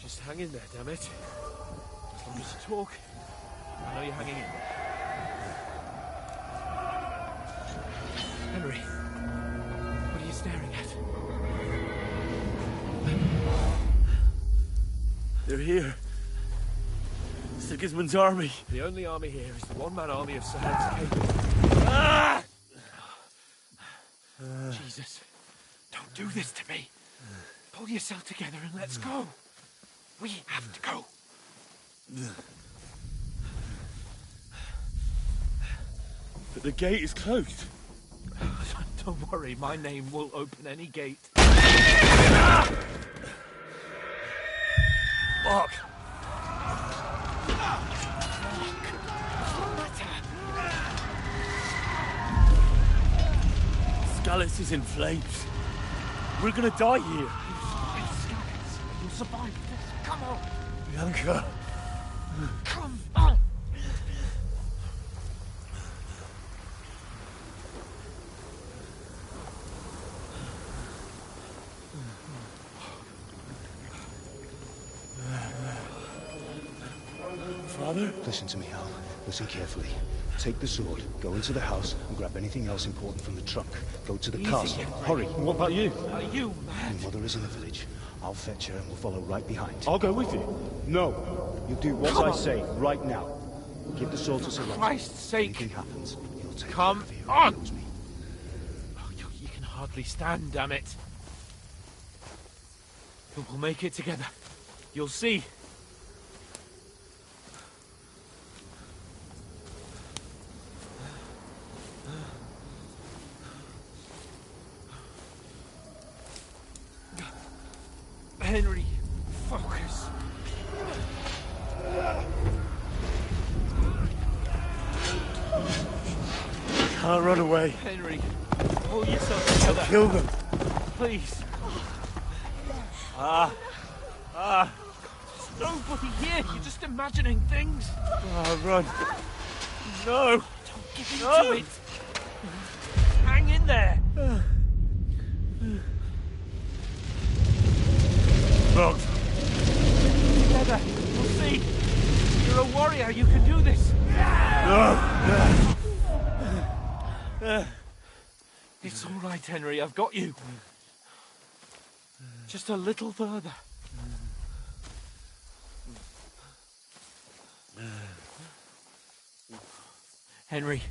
Just hang in there, damn it. As long as you talk, I know you're hanging in there. Henry, what are you staring at? They're here. Sigismund's army. The only army here is the one-man army of Sir Hans Cable. Ah! Jesus, don't do this to me. Pull yourself together and let's go. We have to go. But the gate is closed. Don't worry, my name will open any gate. Fuck! Skalitz is in flames. We're gonna die here. You'll survive this. Come on. Bianca. Come on. Father? Listen to me, Hal. Listen carefully. Take the sword, go into the house, and grab anything else important from the trunk. Go to the castle. Hurry. What about you? You, man? Your mother is in the village. I'll fetch her and we'll follow right behind. I'll go with you. No. You do what I say right now. Give the sword to Sir Roger. For Christ's sake. Anything happens, he'll take Come care of you. on. He knows me. Oh, you can hardly stand, damn it. But we'll make it together. You'll see. Henry, focus. Can't run away. Henry, pull yourself together. I'll kill them. Please. There's nobody here. You're just imagining things. Run. No. Don't give in to it. Hang in there. Locked. Together. You'll see. You're a warrior. You can do this. No. It's all right, Henry. I've got you. Just a little further. Henry.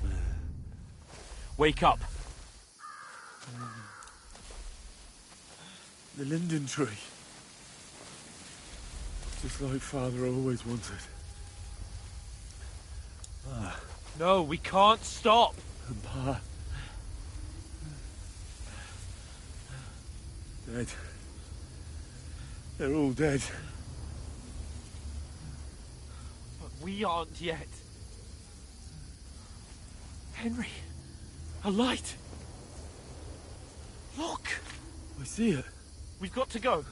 Wake up. The linden tree. Just like Father always wanted. No, we can't stop. And Pa. Dead. They're all dead. But we aren't yet. Henry, a light. Look. I see it. We've got to go.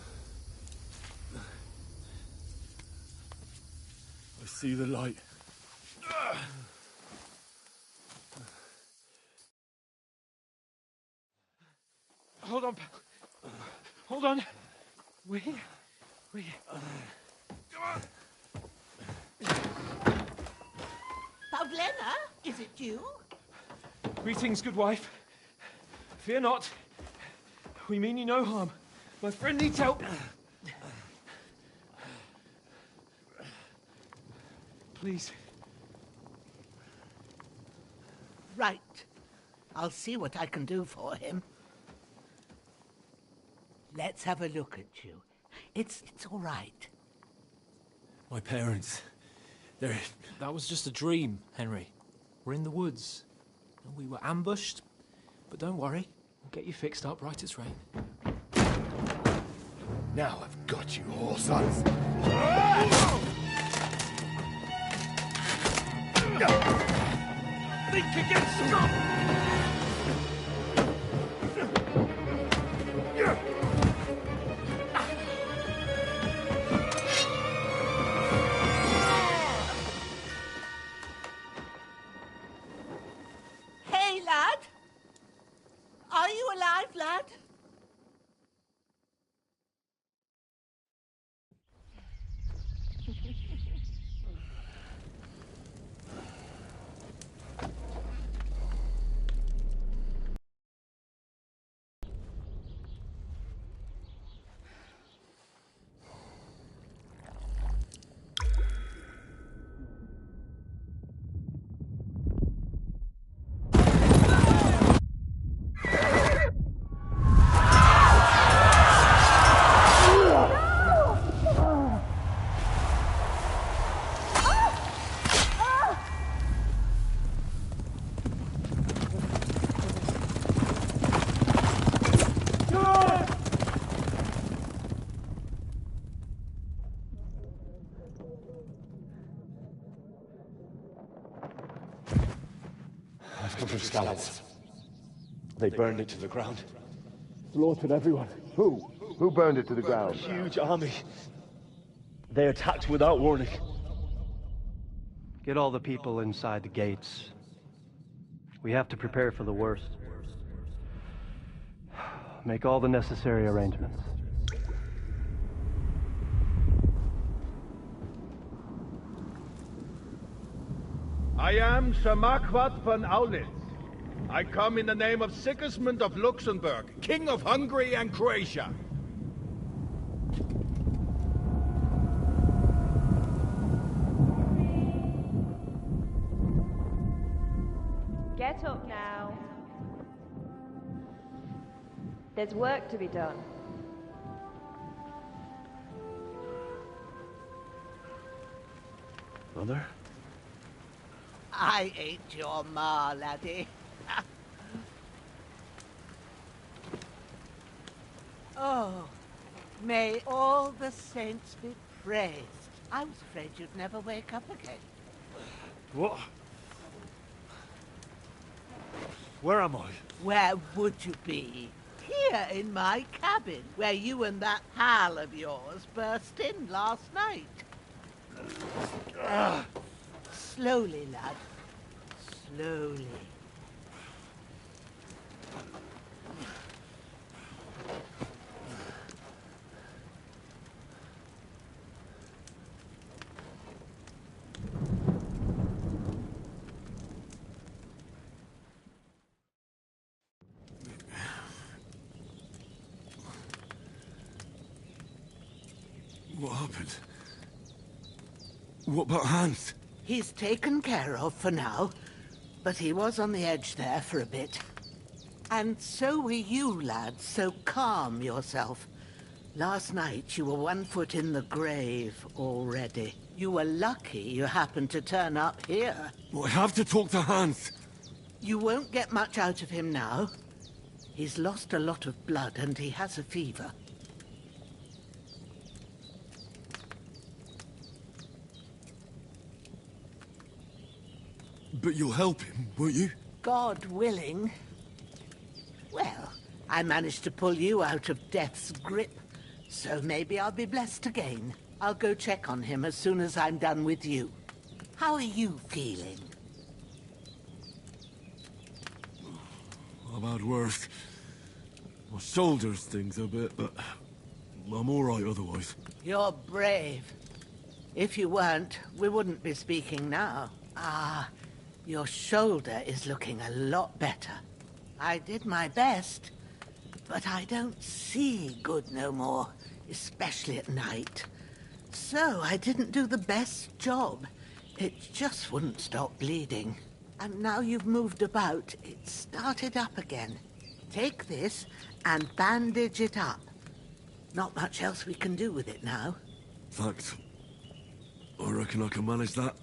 I see the light. Hold on, pal. Hold on. We're here. We're here. Pavlena, is it you? Greetings, good wife. Fear not. We mean you no harm. My friend needs help. Please. Right. I'll see what I can do for him. Let's have a look at you. It's all right. My parents, they're... That was just a dream, Henry. We're in the woods. And we were ambushed. But don't worry, we'll get you fixed up right as rain. Now I've got you all, sons. Think again, Scott! Hey, lad! Are you alive, lad? I've come from Skalitz. They burned it to the ground. Slaughtered everyone. Who? Who burned it to the ground? Huge army. They attacked without warning. Get all the people inside the gates. We have to prepare for the worst. Make all the necessary arrangements. I am Sir Marquardt von Aulitz. I come in the name of Sigismund of Luxembourg, King of Hungary and Croatia. Get up now. There's work to be done. Mother? I ain't your ma, laddie. Oh, may all the saints be praised. I was afraid you'd never wake up again. What? Where am I? Where would you be? Here in my cabin, where you and that pal of yours burst in last night. Slowly, lad. Slowly. What happened? What about Hans? He's taken care of for now, but he was on the edge there for a bit. And so were you, lad, so calm yourself. Last night you were 1 foot in the grave already. You were lucky you happened to turn up here. I have to talk to Hans. You won't get much out of him now. He's lost a lot of blood and he has a fever. But you'll help him, won't you? God willing. Well, I managed to pull you out of death's grip, so maybe I'll be blessed again. I'll go check on him as soon as I'm done with you. How are you feeling? I've had worse. My shoulders stings a bit, but I'm all right otherwise. You're brave. If you weren't, we wouldn't be speaking now. Ah, your shoulder is looking a lot better. I did my best, but I don't see good no more, especially at night. So I didn't do the best job. It just wouldn't stop bleeding. And now you've moved about, it's started up again. Take this and bandage it up. Not much else we can do with it now. Thanks. I reckon I can manage that.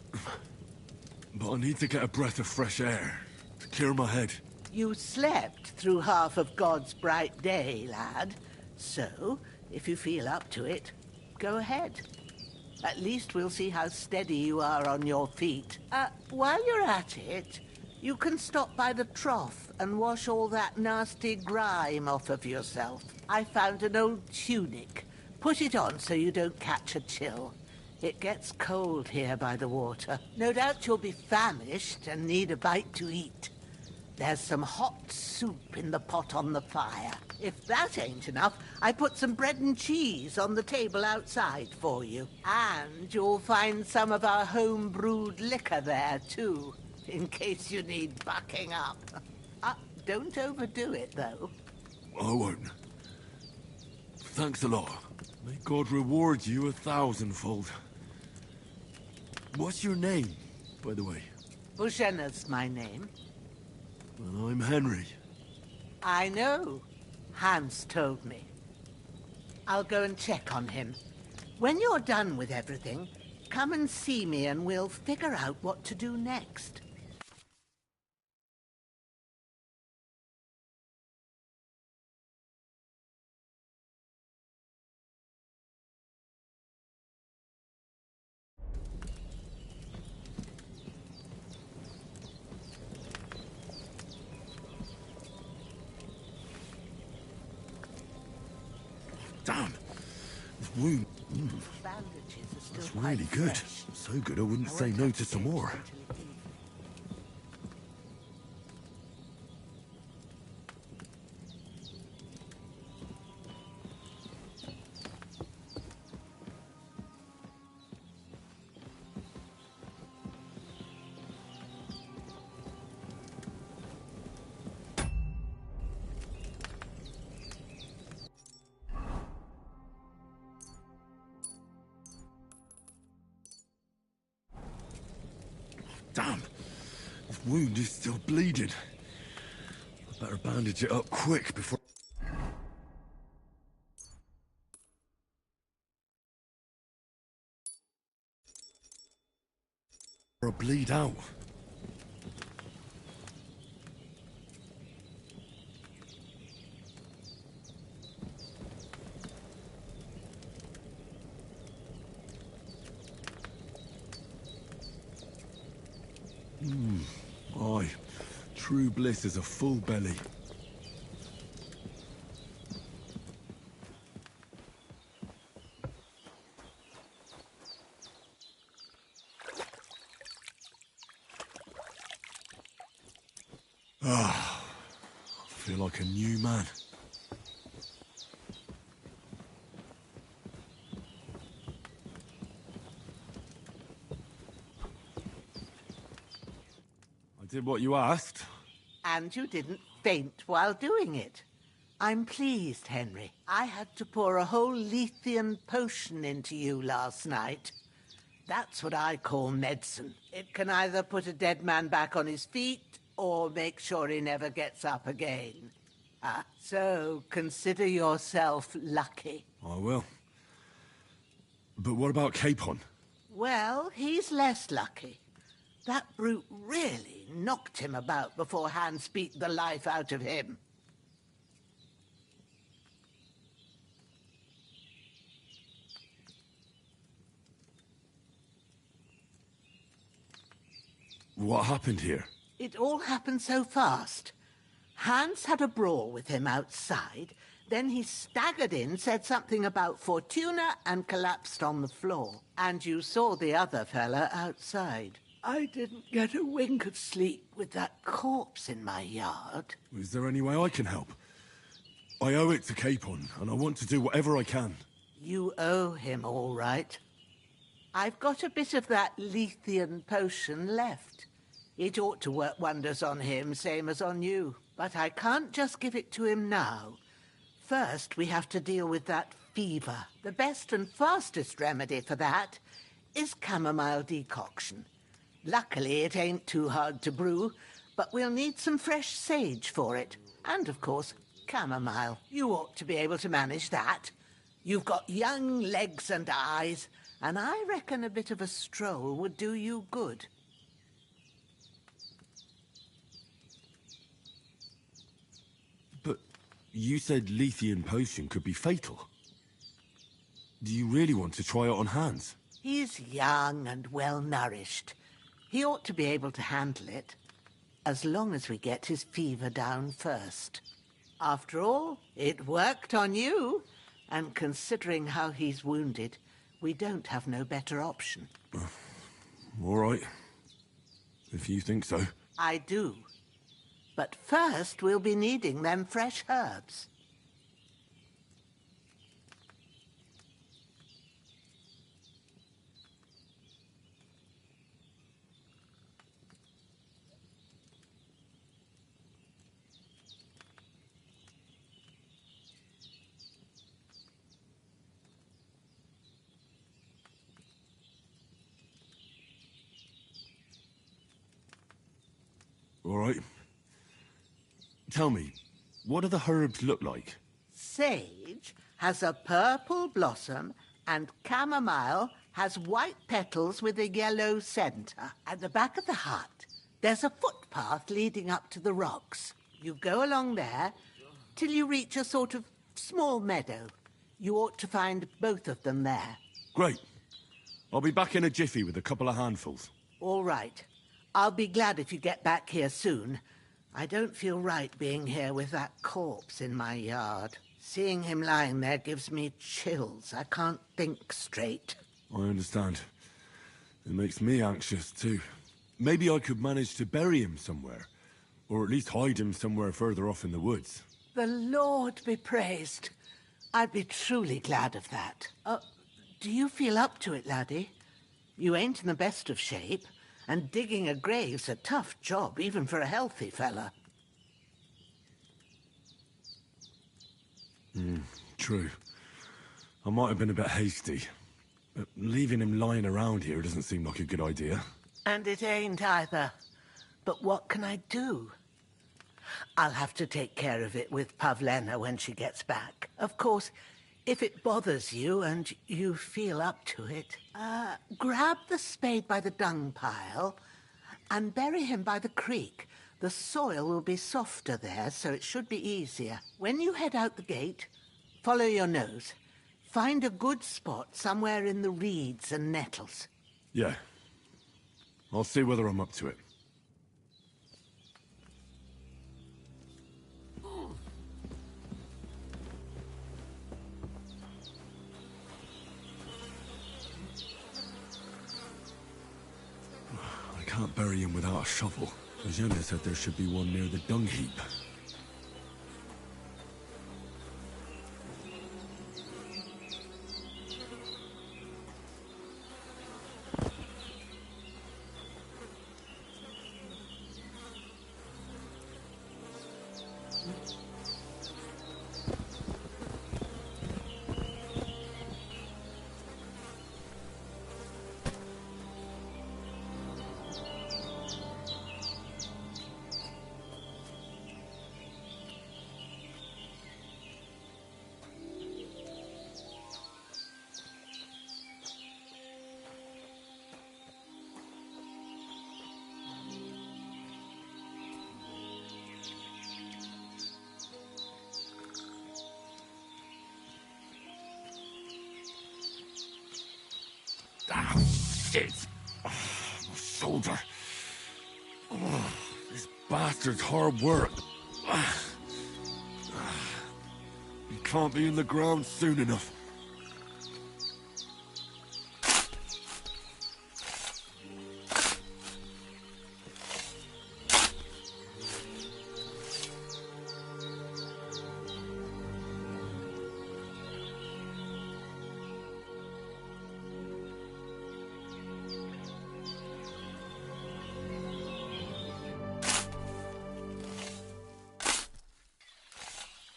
But I need to get a breath of fresh air to clear my head. You slept through half of God's bright day, lad. So, if you feel up to it, go ahead. At least we'll see how steady you are on your feet. While you're at it, you can stop by the trough and wash all that nasty grime off of yourself. I found an old tunic. Put it on so you don't catch a chill. It gets cold here by the water. No doubt you'll be famished and need a bite to eat. There's some hot soup in the pot on the fire. If that ain't enough, I put some bread and cheese on the table outside for you. And you'll find some of our home-brewed liquor there, too, in case you need bucking up. Don't overdo it, though. I won't. Thanks a lot. May God reward you 1,000-fold. What's your name, by the way? Bushenna's my name. And I'm Henry. I know. Hans told me. I'll go and check on him. When you're done with everything, come and see me and we'll figure out what to do next. Damn! This wound... That's really good. So good I wouldn't say no to some more. Damn! This wound is still bleeding. I better bandage it up quick before... I bleed out. Aye. True bliss is a full belly. Ah, I feel like a new man. Did what you asked. And you didn't faint while doing it. I'm pleased, Henry. I had to pour a whole Lethean potion into you last night. That's what I call medicine. It can either put a dead man back on his feet or make sure he never gets up again. So consider yourself lucky. I will. But what about Capon? Well, he's less lucky. That brute really knocked him about before Hans beat the life out of him. What happened here? It all happened so fast. Hans had a brawl with him outside, then he staggered in, said something about Fortuna, and collapsed on the floor. And you saw the other fella outside. I didn't get a wink of sleep with that corpse in my yard. Is there any way I can help? I owe it to Capon, and I want to do whatever I can. You owe him, all right. I've got a bit of that Lethean potion left. It ought to work wonders on him, same as on you. But I can't just give it to him now. First, we have to deal with that fever. The best and fastest remedy for that is chamomile decoction. Luckily, it ain't too hard to brew, but we'll need some fresh sage for it. And, of course, chamomile. You ought to be able to manage that. You've got young legs and eyes, and I reckon a bit of a stroll would do you good. But you said Lethean potion could be fatal. Do you really want to try it on Hans? He's young and well-nourished. He ought to be able to handle it, as long as we get his fever down first. After all, it worked on you, and considering how he's wounded, we don't have no better option. All right. If you think so. I do. But first, we'll be needing them fresh herbs. All right. Tell me, what do the herbs look like? Sage has a purple blossom, and chamomile has white petals with a yellow centre. At the back of the hut, there's a footpath leading up to the rocks. You go along there till you reach a sort of small meadow. You ought to find both of them there. Great. I'll be back in a jiffy with a couple of handfuls. All right. I'll be glad if you get back here soon. I don't feel right being here with that corpse in my yard. Seeing him lying there gives me chills. I can't think straight. I understand. It makes me anxious, too. Maybe I could manage to bury him somewhere. Or at least hide him somewhere further off in the woods. The Lord be praised. I'd be truly glad of that. Do you feel up to it, laddie? You ain't in the best of shape. And digging a grave's a tough job, even for a healthy fella. True. I might have been a bit hasty. But leaving him lying around here doesn't seem like a good idea. And it ain't either. But what can I do? I'll have to take care of it with Pavlena when she gets back. Of course, if it bothers you and you feel up to it, grab the spade by the dung pile and bury him by the creek. The soil will be softer there, so it should be easier. When you head out the gate, follow your nose. Find a good spot somewhere in the reeds and nettles. Yeah. I'll see whether I'm up to it. I can't bury him without a shovel. Eugenia said there should be one near the dung heap. Ah, shit! Oh, my shoulder. Oh, this bastard's hard work. He can't be in the ground soon enough.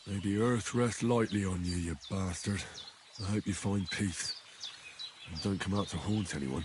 May the earth rest lightly on you, you bastard. I hope you find peace. And don't come out to haunt anyone.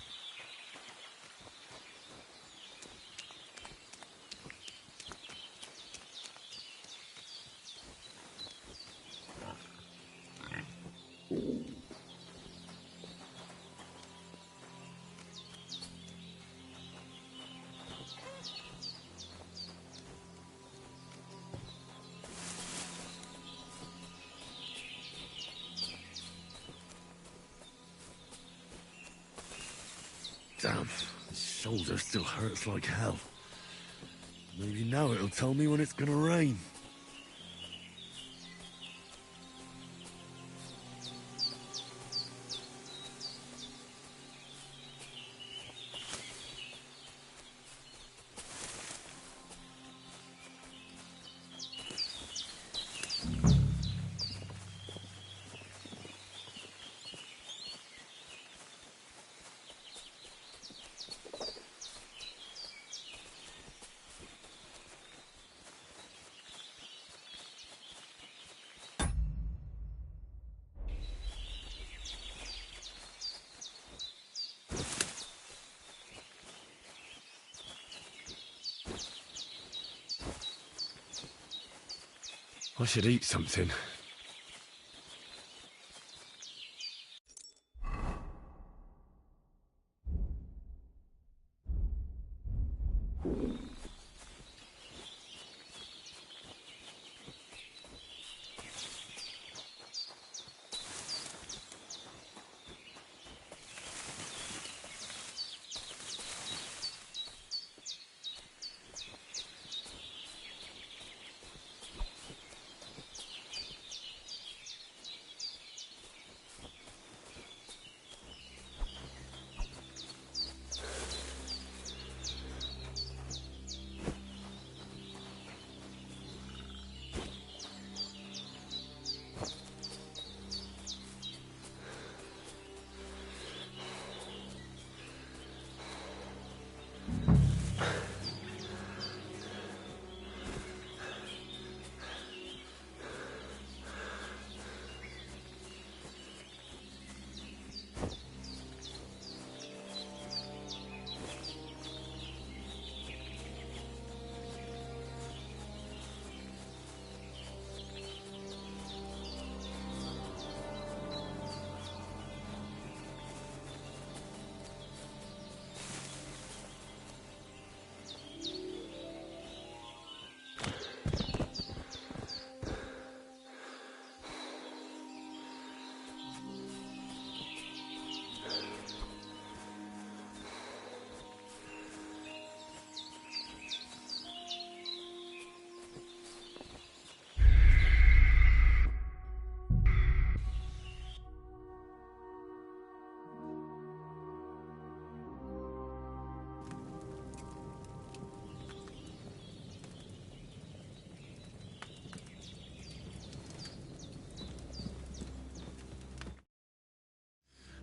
Damn, his shoulder still hurts like hell. Maybe now it'll tell me when it's gonna rain. I should eat something.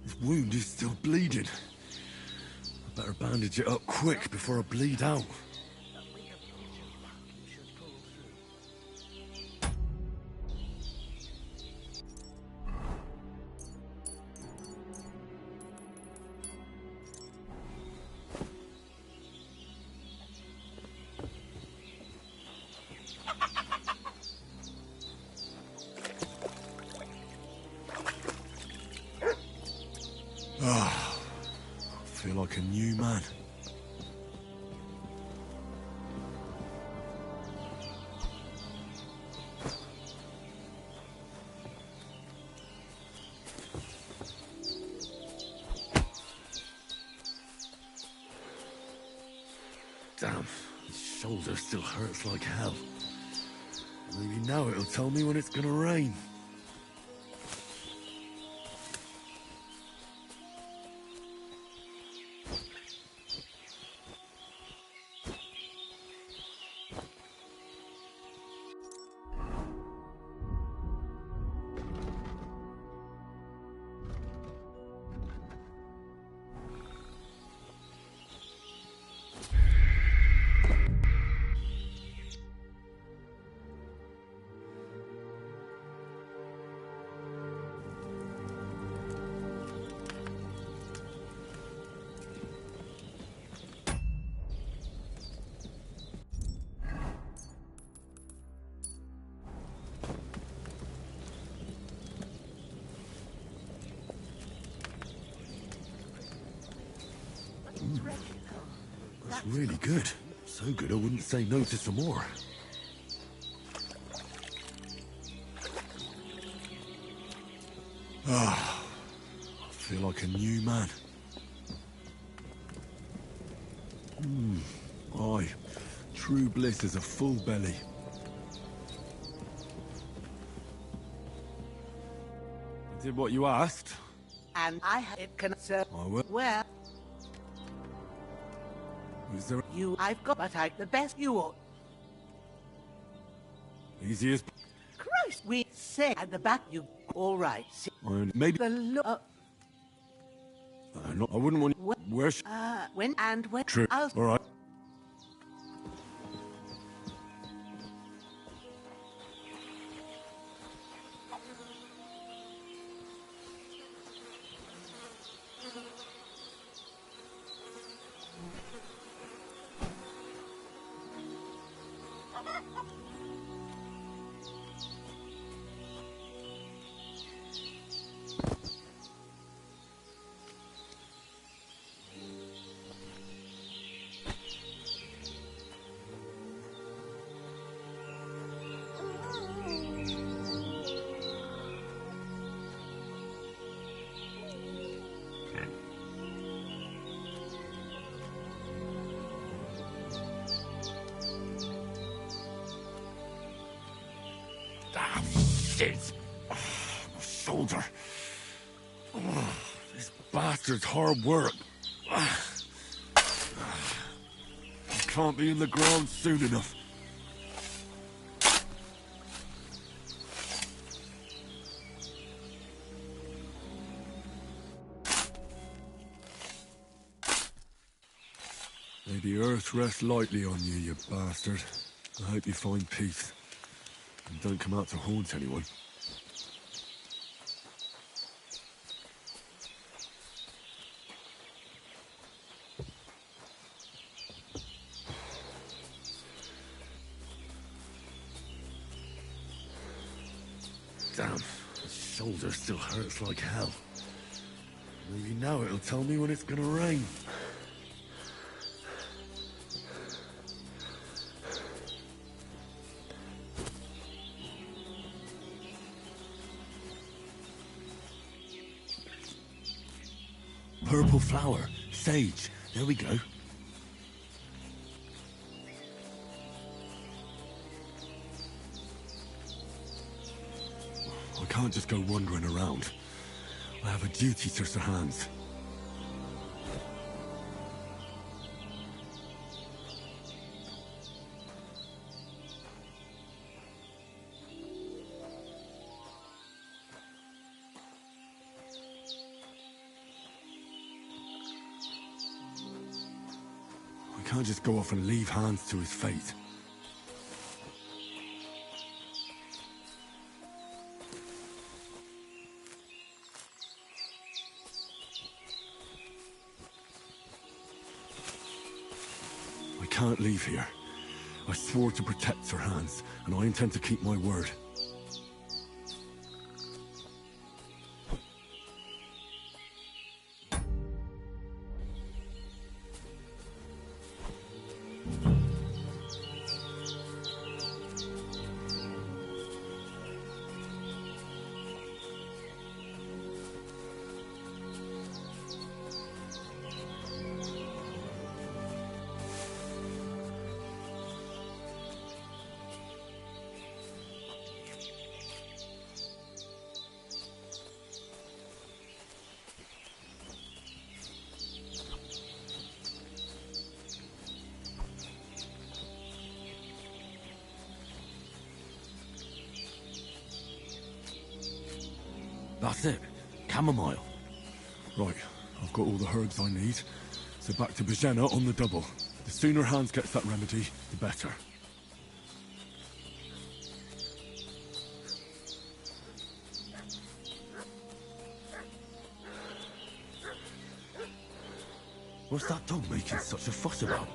His wound is still bleeding. I better bandage it up quick before I bleed out. I feel like a new man. Damn, his shoulder still hurts like hell. Maybe now it'll tell me when it's gonna rain. That's really good. So good I wouldn't say no to some more. I feel like a new man. Aye. True bliss is a full belly. I did what you asked. And I had it concerned. I will. Well, Is there I've got, but the best you ought. easy as... Christ, we say at the back you. All right. See, maybe... the look. I wouldn't want... Where... When and when. True. I'll... All right. Shit! Oh, my shoulder. Oh, this bastard's hard work. I can't be in the ground soon enough. May the earth rest lightly on you, you bastard. I hope you find peace. And don't come out to haunt anyone. Damn, my shoulder still hurts like hell. Maybe now it'll tell me when it's gonna rain. Purple flower. Sage. There we go. I can't just go wandering around. I have a duty to Sir Hans. I can't just go off and leave Hans to his fate. I can't leave here. I swore to protect Sir Hans, and I intend to keep my word. That's it. Chamomile. Right, I've got all the herbs I need. So back to Bajena on the double. The sooner Hans gets that remedy, the better. What's that dog making such a fuss about?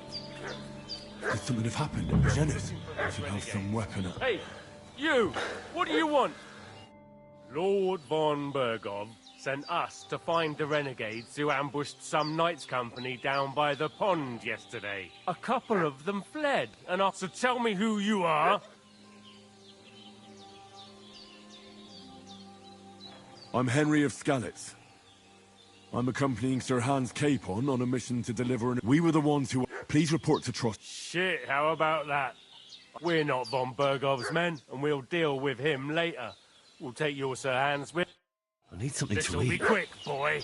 Could something have happened at Bajena's? I should have some weapon at... Hey, you! What do you want? Lord von Bergov sent us to find the renegades who ambushed some knights' company down by the pond yesterday. A couple of them fled, and so tell me who you are. I'm Henry of Skalitz. I'm accompanying Sir Hans Capon on a mission to deliver an... We were the ones who... Please report to Trost. Shit, how about that? We're not von Bergov's men, and we'll deal with him later. We'll take your Sir Hans with... I need something This'll to eat. be quick, boy.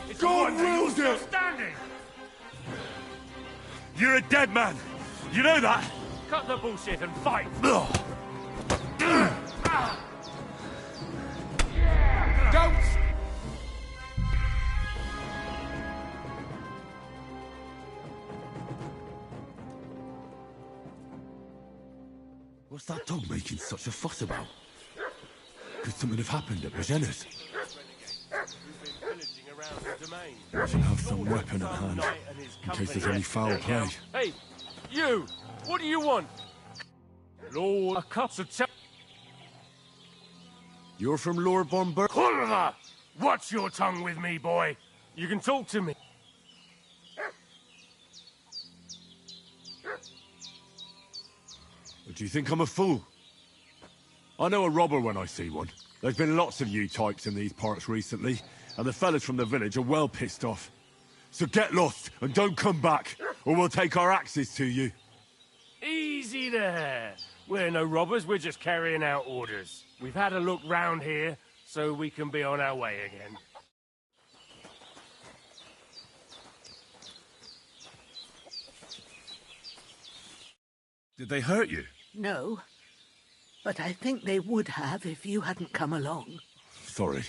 It's God wills still it! standing! You're a dead man! You know that? Cut the bullshit and fight! Don't! What's that dog making such a fuss about? Could something have happened at Bajena's? I should have some weapon at hand, in case there's any foul play. Hey, you! What do you want? Lord, a cup of You're from Lord von Berg... Hulva! Watch your tongue with me, boy. You can talk to me. Do you think I'm a fool? I know a robber when I see one. There's been lots of you types in these parts recently, and the fellas from the village are well pissed off. So get lost, and don't come back, or we'll take our axes to you. Easy there. We're no robbers, we're just carrying out orders. We've had a look round here, so we can be on our way again. Did they hurt you? No, but I think they would have if you hadn't come along. Sorry.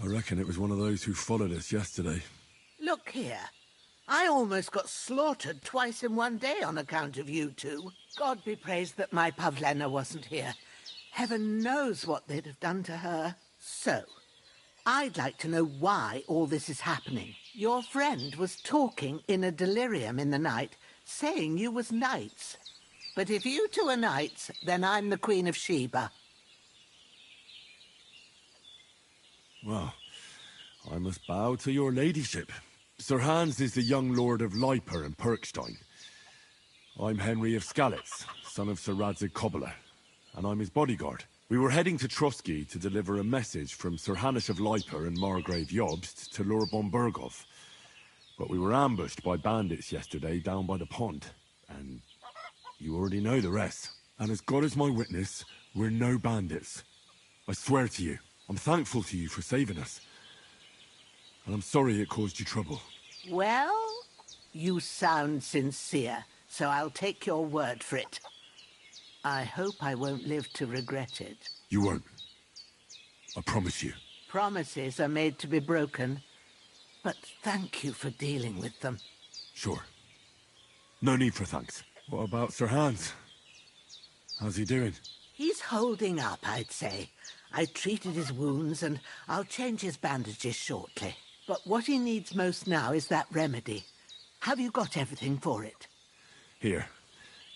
I reckon it was one of those who followed us yesterday. Look here. I almost got slaughtered twice in one day on account of you two. God be praised that my Pavlena wasn't here. Heaven knows what they'd have done to her. So, I'd like to know why all this is happening. Your friend was talking in a delirium in the night, saying you was knights. But if you two are knights, then I'm the Queen of Sheba. Well, I must bow to your ladyship. Sir Hans is the young lord of Leiper and Perkstein. I'm Henry of Skalitz, son of Sir Radzig Kobyla, and I'm his bodyguard. We were heading to Trotsky to deliver a message from Sir Hanush of Leiper and Margrave Jobst to Lord von Bergov. But we were ambushed by bandits yesterday down by the pond, and you already know the rest. And as God is my witness, we're no bandits. I swear to you, I'm thankful to you for saving us. And I'm sorry it caused you trouble. Well, you sound sincere, so I'll take your word for it. I hope I won't live to regret it. You won't. I promise you. Promises are made to be broken, but thank you for dealing with them. Sure. No need for thanks. What about Sir Hans? How's he doing? He's holding up, I'd say. I treated his wounds, and I'll change his bandages shortly. But what he needs most now is that remedy. Have you got everything for it? Here.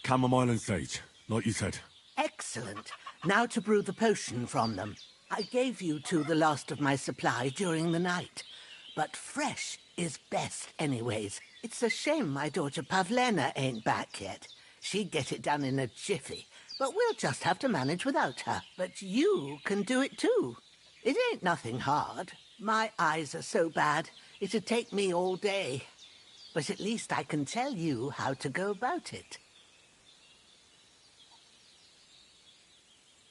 Chamomile and sage, like you said. Excellent. Now to brew the potion from them. I gave you two the last of my supply during the night. But fresh is best anyways. It's a shame my daughter Pavlena ain't back yet. She'd get it done in a jiffy. But we'll just have to manage without her. But you can do it too. It ain't nothing hard. My eyes are so bad, it'd take me all day. But at least I can tell you how to go about it.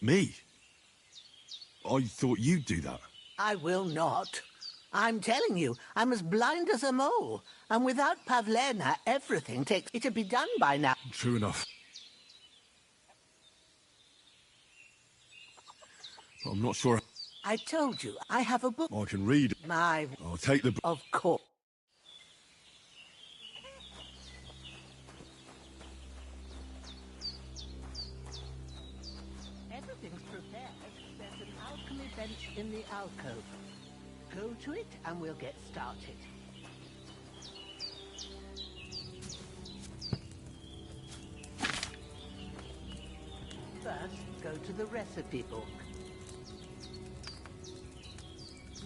Me? I thought you'd do that. I will not. I'm telling you, I'm as blind as a mole. And without Pavlena, everything takes... It'd be done by now. True enough. But I'm not sure... I told you, I have a book. I can read. I'll take the book. Of course. Everything's prepared. There's an alchemy bench in the alcove. Go to it and we'll get started. First, go to the recipe book.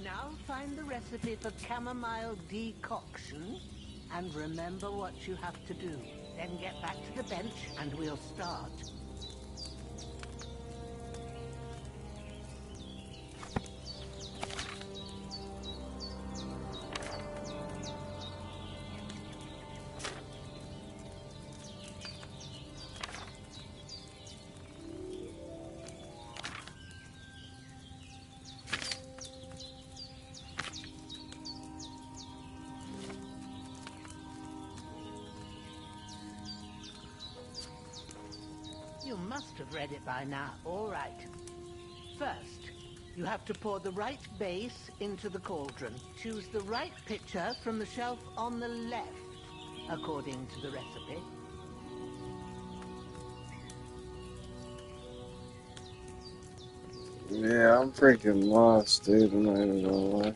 Now find the recipe for chamomile decoction and remember what you have to do. Then get back to the bench and we'll start. You must have read it by now. All right. First, you have to pour the right base into the cauldron. Choose the right pitcher from the shelf on the left, according to the recipe. Yeah, I'm freaking lost, dude. I'm not even gonna lie.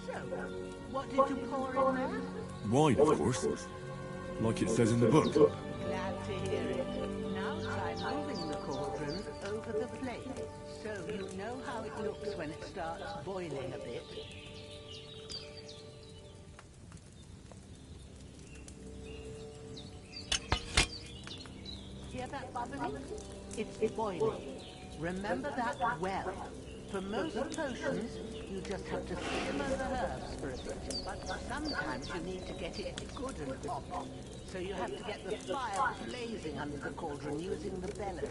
So, what did you pour in there? Wine, of course. Like it says in the book. Glad to hear it. Now try moving the cauldron over the flame, so you know how it looks when it starts boiling a bit. Hear that bubbling? It's boiling. Remember that well. For most potions, you just have to simmer the herbs for a bit. But sometimes you need to get it good and hot. So you have to get the fire blazing under the cauldron using the bellows.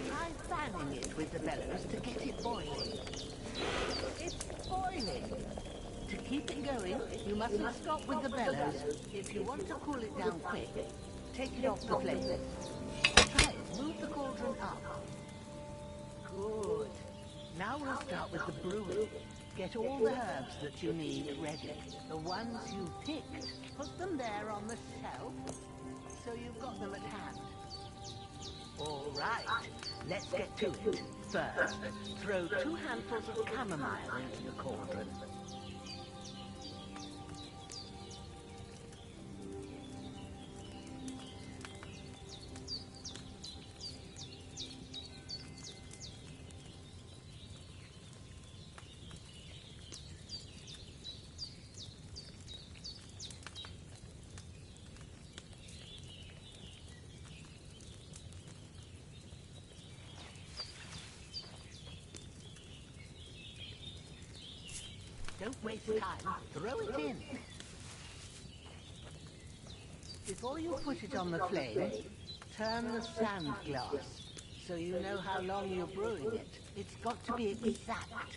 Try fanning it with the bellows to get it boiling. It's boiling. To keep it going, you mustn't stop with the bellows. If you want to cool it down quick, take it off the flame. Try it. Move the cauldron up. Good. Now we'll start with the brewing. Get all the herbs that you need ready. The ones you picked, put them there on the shelf, so you've got them at hand. All right, let's get to it. First, throw 2 handfuls of chamomile into the cauldron. Don't waste time. Throw it in. Before you put it on the flame, turn the sand glass so you know how long you're brewing it. It's got to be exact.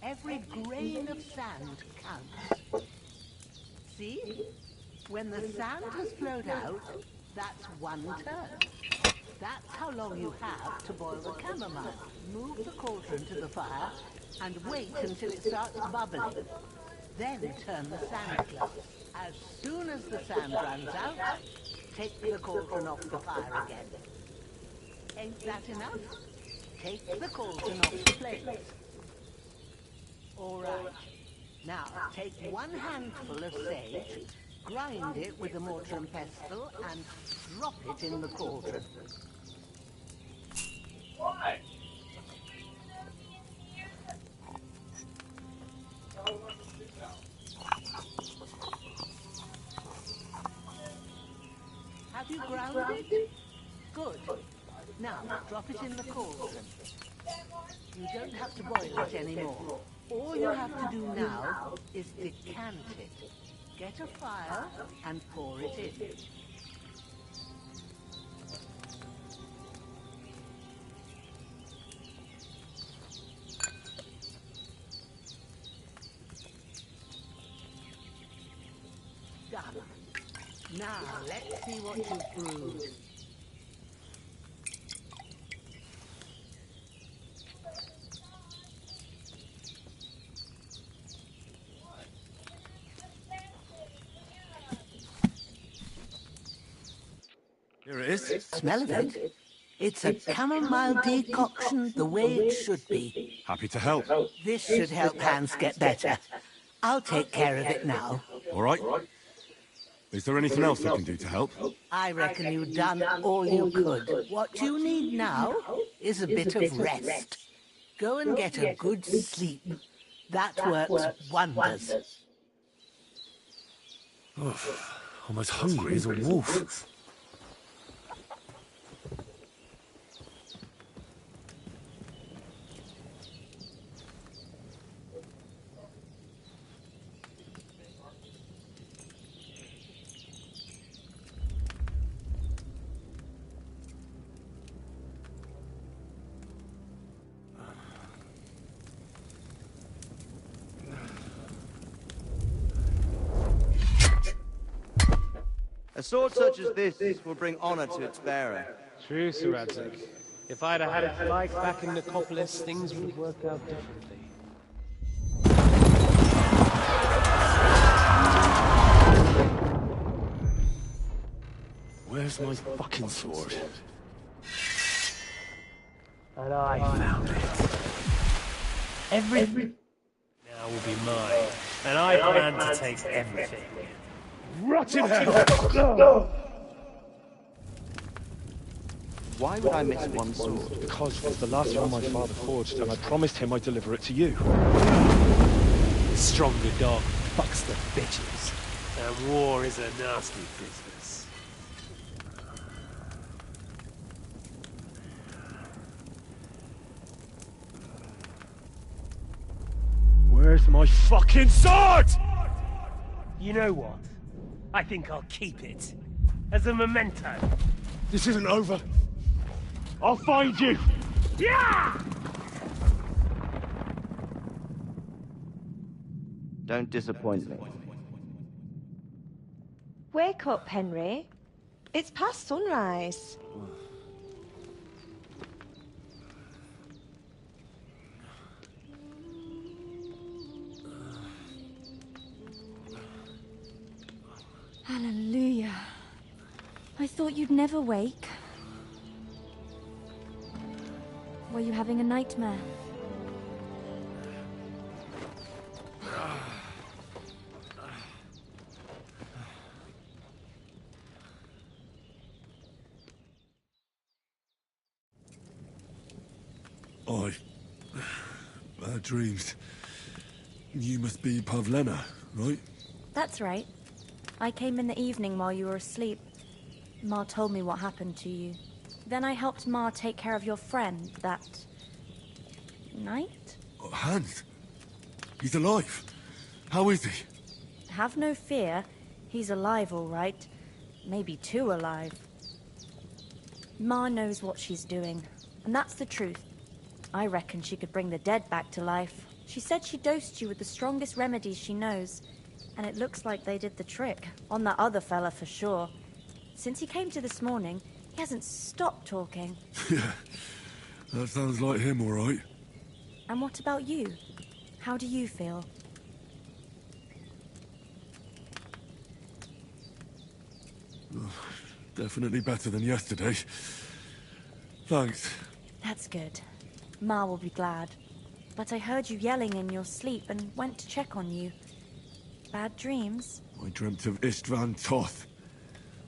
Every grain of sand counts. See? When the sand has flowed out, that's 1 turn. That's how long you have to boil the chamomile. Move the cauldron to the fire and wait until it starts bubbling. Then turn the sand glass. As soon as the sand runs out, take the cauldron off the fire again. Ain't that enough? Take the cauldron off the flames. All right. Now, take 1 handful of sage, grind it with a mortar and pestle, and drop it in the cauldron. Why? Have you ground it? Good. Now, drop it in the cauldron. You don't have to boil it anymore. All you have to do now is decant it. Get a fire and pour it in. Done. Now, let's see what you've brewed. Here it is. Smell of it? It's a chamomile decoction the way it should be. Happy to help. This should help Hans get better. I'll take care of it now. All right. Is there anything else I can do to help? I reckon you've done all you could. What you need now is a bit of rest. Go and get a good sleep. That works wonders. I'm as hungry as a wolf. A sword such as this will bring honor to its bearer. True, Sir Radzig. If I'd have had it like back in Nicopolis, things would have worked out differently. Where's my fucking sword? And I found it. Everything now will be mine, and I plan to take everything. Rotten hell! Why would I miss one sword? Because it's the last one my father forged, and I promised him I'd deliver it to you. The stronger dog fucks the bitches, and war is a nasty business. Where's my fucking sword? You know what? I think I'll keep it. As a memento. This isn't over. I'll find you! Yeah! Don't disappoint me. Wake up, Henry. It's past sunrise. Hallelujah. I thought you'd never wake. Were you having a nightmare? Bad dreams. You must be Pavlena, right? That's right. I came in the evening while you were asleep. Ma told me what happened to you. Then I helped Ma take care of your friend that night? Oh, Hans. He's alive. How is he? Have no fear. He's alive, all right. Maybe too alive. Ma knows what she's doing, and that's the truth. I reckon she could bring the dead back to life. She said she dosed you with the strongest remedies she knows, and it looks like they did the trick. On that other fella for sure. Since he came to this morning, he hasn't stopped talking. Yeah, that sounds like him, all right. And what about you? How do you feel? Definitely better than yesterday. Thanks. That's good. Ma will be glad. But I heard you yelling in your sleep and went to check on you. Bad dreams? I dreamt of Istvan Toth,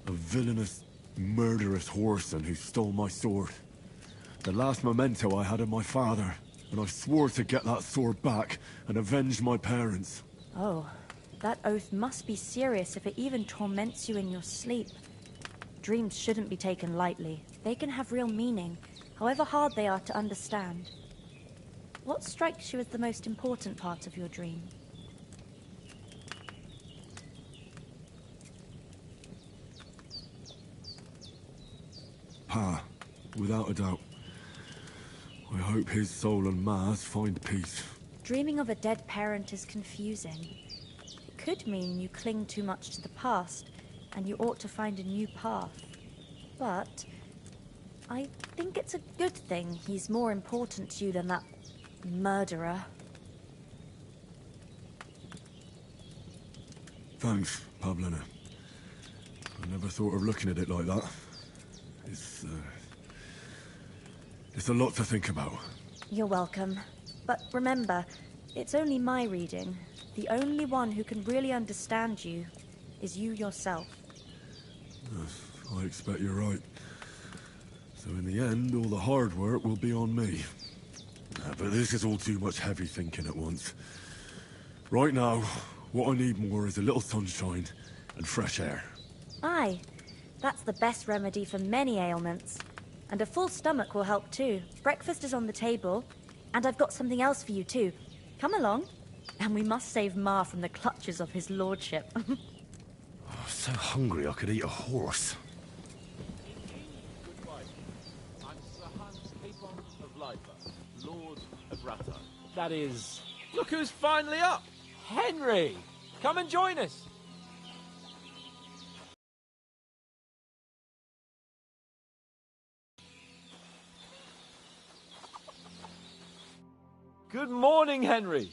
a villainous, murderous whoreson who stole my sword. The last memento I had of my father, and I swore to get that sword back and avenge my parents. Oh, that oath must be serious if it even torments you in your sleep. Dreams shouldn't be taken lightly. They can have real meaning, however hard they are to understand. What strikes you as the most important part of your dream? Pa, without a doubt. I hope his soul and Ma's find peace. Dreaming of a dead parent is confusing. It could mean you cling too much to the past, and you ought to find a new path. But I think it's a good thing he's more important to you than that murderer. Thanks, Pavlena. I never thought of looking at it like that. It's a lot to think about. You're welcome. But remember, it's only my reading. The only one who can really understand you is you yourself. I expect you're right. So in the end, all the hard work will be on me. But this is all too much heavy thinking at once. Right now, what I need more is a little sunshine and fresh air. Aye, that's the best remedy for many ailments. And a full stomach will help too. Breakfast is on the table, and I've got something else for you too. Come along, and we must save Ma from the clutches of his lordship. I'm so hungry I could eat a horse. I'm Sir Hans Capon of Lipa, Lord of Ratto. That is... Look who's finally up! Henry! Come and join us! Good morning, Henry.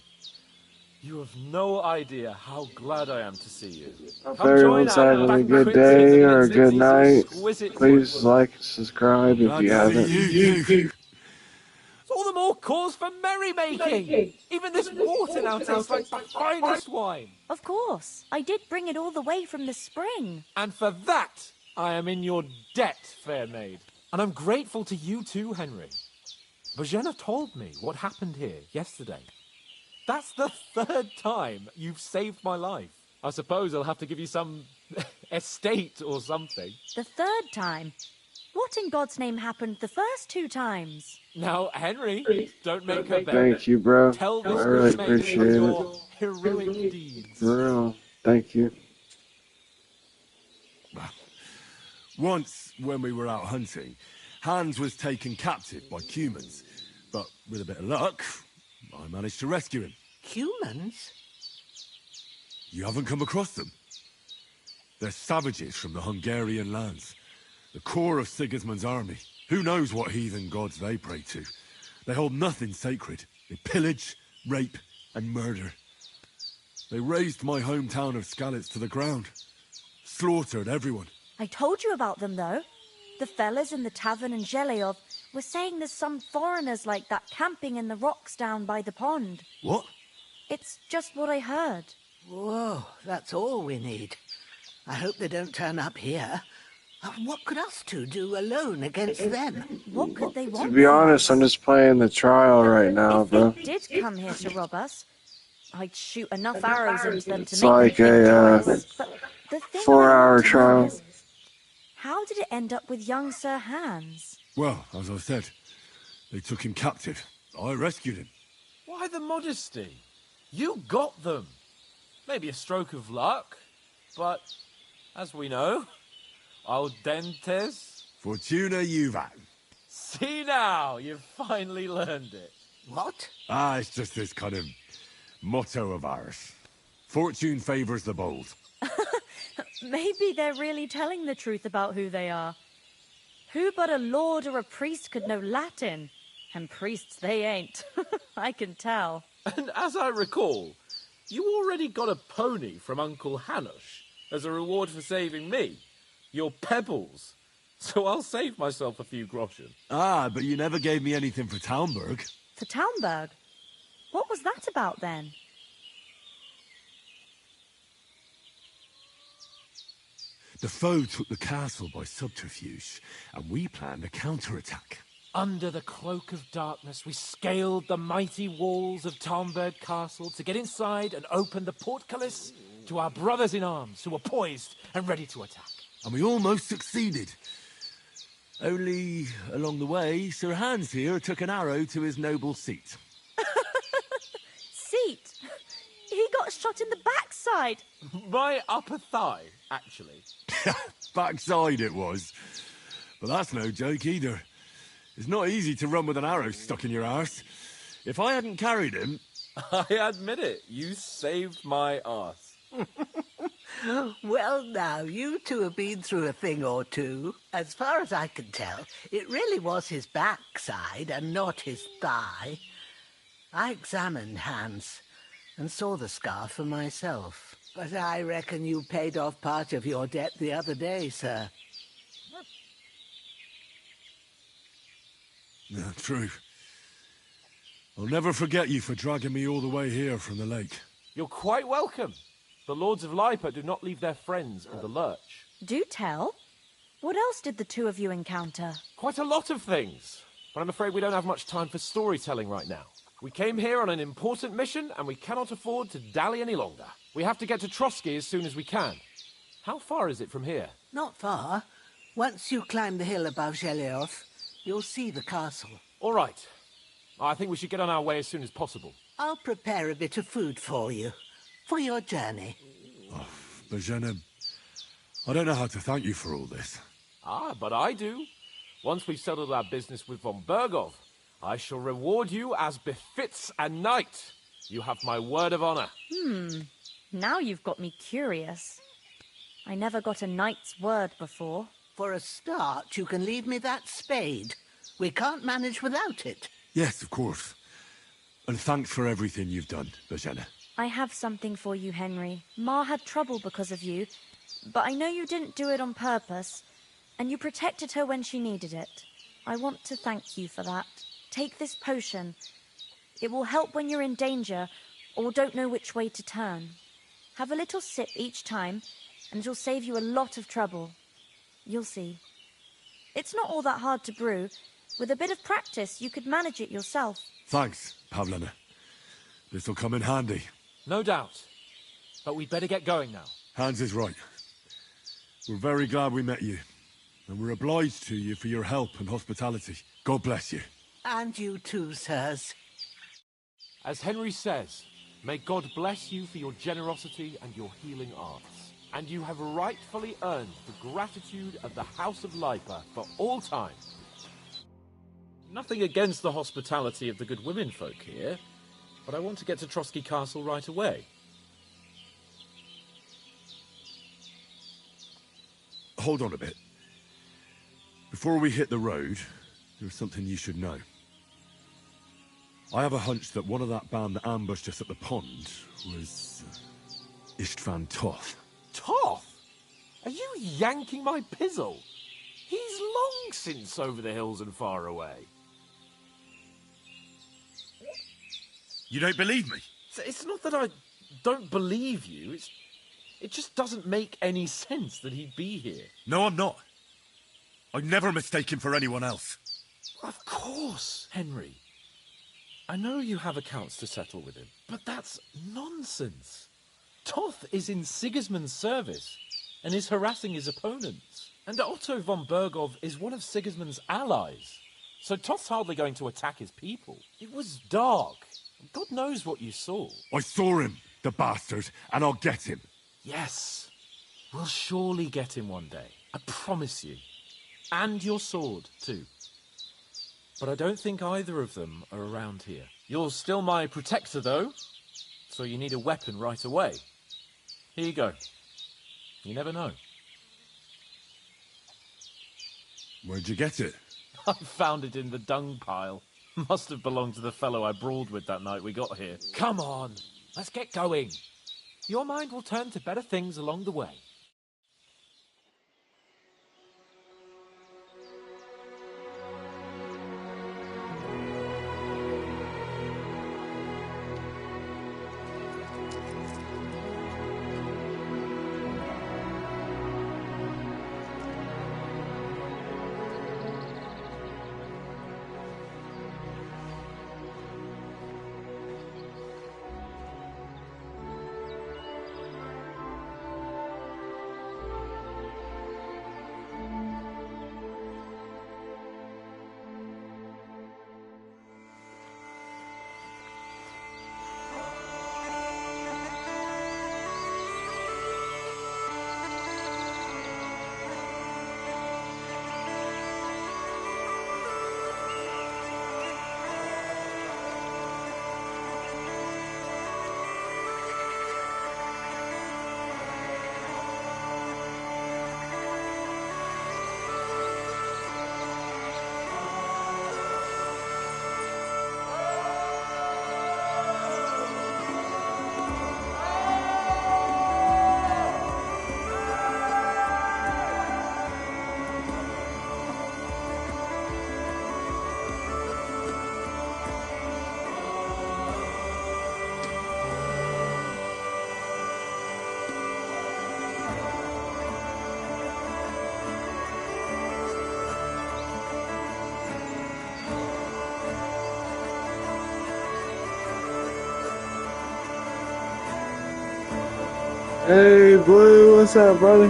You have no idea how glad I am to see you. If everyone's having a good day or a good night, please like and subscribe if you haven't. It's all the more cause for merrymaking. Even this water now tastes like the finest wine. Of course. I did bring it all the way from the spring. And for that, I am in your debt, fair maid. And I'm grateful to you too, Henry. Bojena told me what happened here yesterday. That's the 3rd time you've saved my life. I suppose I'll have to give you some estate or something. The 3rd time? What in God's name happened the first 2 times? Now, Henry, don't make her beg. Thank you, bro. Tell this I really maid appreciate of it. your heroic deeds. For real. Thank you. Once, when we were out hunting, Hans was taken captive by humans. But with a bit of luck, I managed to rescue him. Humans? You haven't come across them? They're savages from the Hungarian lands. The core of Sigismund's army. Who knows what heathen gods they pray to? They hold nothing sacred. They pillage, rape, and murder. They razed my hometown of Skalitz to the ground. Slaughtered everyone. I told you about them, though. The fellas in the tavern in Zheleov were saying there's some foreigners like that camping in the rocks down by the pond. What? It's just what I heard. Whoa, that's all we need. I hope they don't turn up here. What could us two do alone against them? What could they want? To be honest, I'm just playing the trial right now, bro. If they did come here to rob us, I'd shoot enough arrows into them to It's make like them think a twice. But the thing 4-hour I want to know trial. is, how did it end up with young Sir Hans? Well, as I said, they took him captive. I rescued him. Why the modesty? You got them. Maybe a stroke of luck, but as we know, audentes. Fortuna juvat. See now, you've finally learned it. What? It's just this kind of motto of ours. Fortune favors the bold. Maybe they're really telling the truth about who they are. Who but a lord or a priest could know Latin? And priests they ain't. I can tell. And as I recall, you already got a pony from Uncle Hanush as a reward for saving me. Your pebbles. So I'll save myself a few groschen. But you never gave me anything for Talmberg. For Talmberg? What was that about then? The foe took the castle by subterfuge, and we planned a counterattack. Under the cloak of darkness, we scaled the mighty walls of Talmberg Castle to get inside and open the portcullis to our brothers in arms who were poised and ready to attack. And we almost succeeded. Only, along the way, Sir Hans here took an arrow to his noble seat. Seat? He got shot in the backside. My upper thigh, actually. Backside it was. But that's no joke either. It's not easy to run with an arrow stuck in your arse. If I hadn't carried him... I admit it, you saved my arse. Well, now, you two have been through a thing or two. As far as I can tell, it really was his backside and not his thigh. I examined Hans and saw the scar for myself. But I reckon you paid off part of your debt the other day, sir. Yeah, true. I'll never forget you for dragging me all the way here from the lake. You're quite welcome. The Lords of Lipa do not leave their friends in the lurch. Do tell. What else did the two of you encounter? Quite a lot of things. But I'm afraid we don't have much time for storytelling right now. We came here on an important mission, and we cannot afford to dally any longer. We have to get to Trotsky as soon as we can. How far is it from here? Not far. Once you climb the hill above Zheleov, you'll see the castle. All right. I think we should get on our way as soon as possible. I'll prepare a bit of food for you, for your journey. Bojena, I don't know how to thank you for all this. But I do. Once we've settled our business with von Bergov, I shall reward you as befits a knight. You have my word of honor. Now you've got me curious. I never got a knight's word before. For a start, you can leave me that spade. We can't manage without it. Yes, of course. And thanks for everything you've done, Bozhena. I have something for you, Henry. Ma had trouble because of you, but I know you didn't do it on purpose, and you protected her when she needed it. I want to thank you for that. Take this potion. It will help when you're in danger or don't know which way to turn. Have a little sip each time, and it'll save you a lot of trouble. You'll see. It's not all that hard to brew. With a bit of practice, you could manage it yourself. Thanks, Pavlena. This'll come in handy. No doubt. But we'd better get going now. Hans is right. We're very glad we met you. And we're obliged to you for your help and hospitality. God bless you. And you too, sirs. As Henry says, may God bless you for your generosity and your healing arts. And you have rightfully earned the gratitude of the House of Lipa for all time. Nothing against the hospitality of the good womenfolk here, but I want to get to Trotsky Castle right away. Hold on a bit. Before we hit the road, there's something you should know. I have a hunch that one of that band that ambushed us at the pond was Istvan Toth. Toth? Are you yanking my pizzle? He's long since over the hills and far away. You don't believe me? It's not that I don't believe you. It just doesn't make any sense that he'd be here. No, I'm not. I'd never mistake him for anyone else. Of course, Henry. I know you have accounts to settle with him, but that's nonsense. Toth is in Sigismund's service and is harassing his opponents. And Otto von Bergov is one of Sigismund's allies. So Toth's hardly going to attack his people. It was dark. God knows what you saw. I saw him, the bastard, and I'll get him. Yes. We'll surely get him one day. I promise you. And your sword, too. But I don't think either of them are around here. You're still my protector, though, so you need a weapon right away. Here you go. You never know. Where'd you get it? I found it in the dung pile. Must have belonged to the fellow I brawled with that night we got here. Come on, let's get going. Your mind will turn to better things along the way. Hey, Blue, what's up, brother?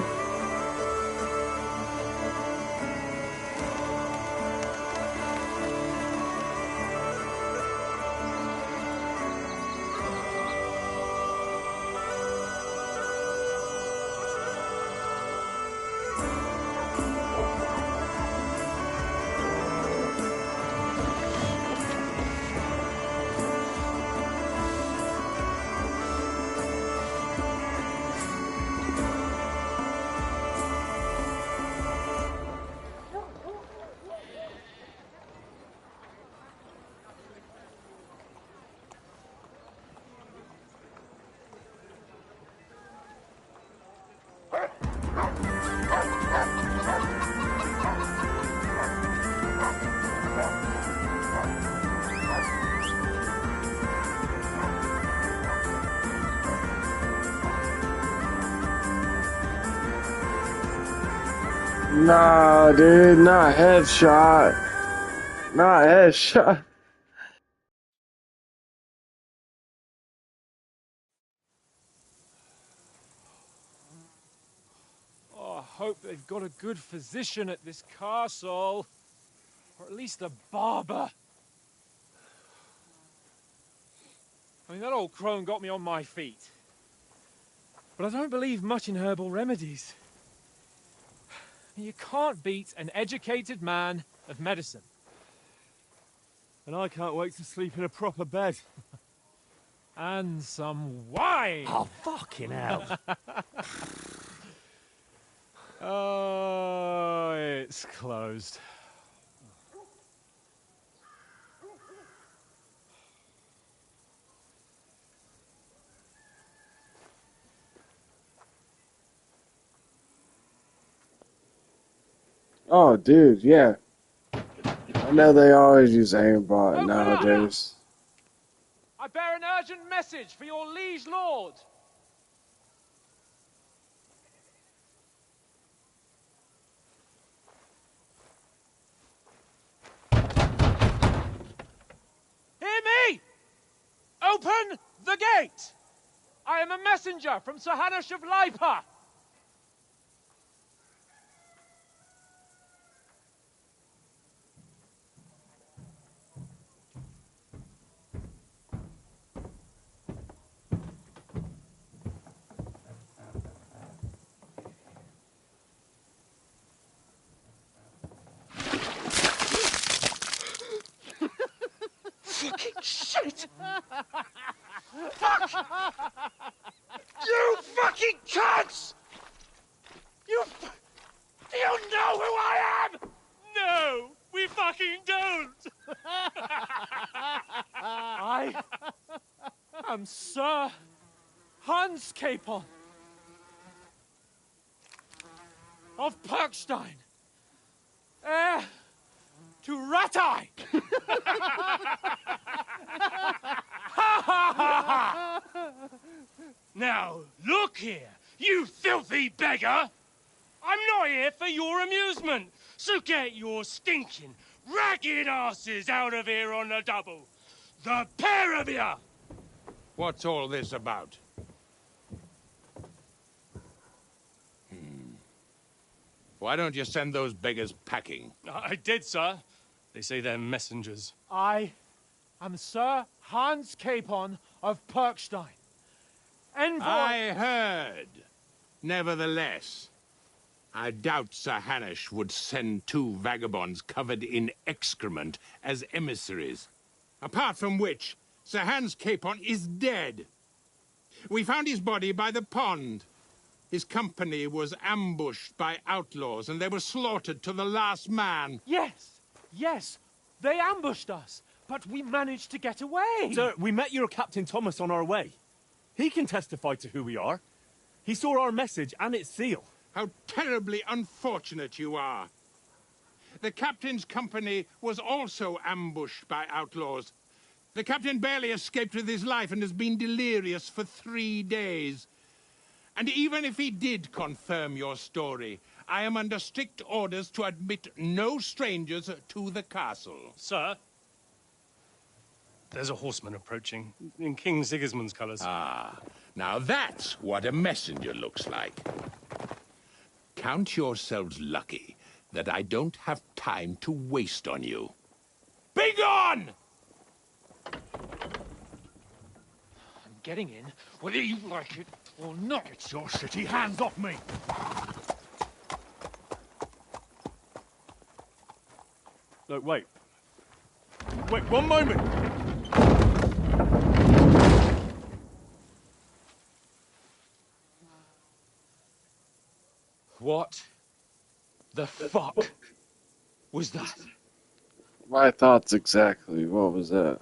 Nah, dude, not headshot. Not headshot. Oh, I hope they've got a good physician at this castle. Or at least a barber. I mean, that old crone got me on my feet. But I don't believe much in herbal remedies. You can't beat an educated man of medicine. And I can't wait to sleep in a proper bed. And some wine! Oh, fucking hell. Oh, it's closed. Oh, dude, yeah. I know they always use aimbot nowadays. I bear an urgent message for your liege lord. Hear me! Open the gate! I am a messenger from Sir Hanush of Lipa. Fucking shit! Fuck! You fucking cunts! Do you know who I am? No, we fucking don't! I am Sir Hans Capon of Perkstein, heir to Ratai! Now, look here, you filthy beggar! I'm not here for your amusement, so get your stinking, ragged asses out of here on the double. The pair of you! What's all this about? Why don't you send those beggars packing? I did, sir. They say they're messengers. I am Sir Hans Capon of Perkstein, envoy... I heard. Nevertheless, I doubt Sir Hanush would send two vagabonds covered in excrement as emissaries. Apart from which, Sir Hans Capon is dead. We found his body by the pond. His company was ambushed by outlaws, and they were slaughtered to the last man. Yes, yes, they ambushed us, but we managed to get away. Sir, we met your Captain Thomas on our way. He can testify to who we are. He saw our message and its seal. How terribly unfortunate you are. The captain's company was also ambushed by outlaws. The captain barely escaped with his life and has been delirious for 3 days. And even if he did confirm your story, I am under strict orders to admit no strangers to the castle. Sir, there's a horseman approaching, in King Sigismund's colours. Ah, now that's what a messenger looks like. Count yourselves lucky that I don't have time to waste on you. Be gone! I'm getting in, whether you like it or not. Get your shitty hands off me! No, wait. Wait, one moment! What the fuck was that? My thoughts exactly. What was that?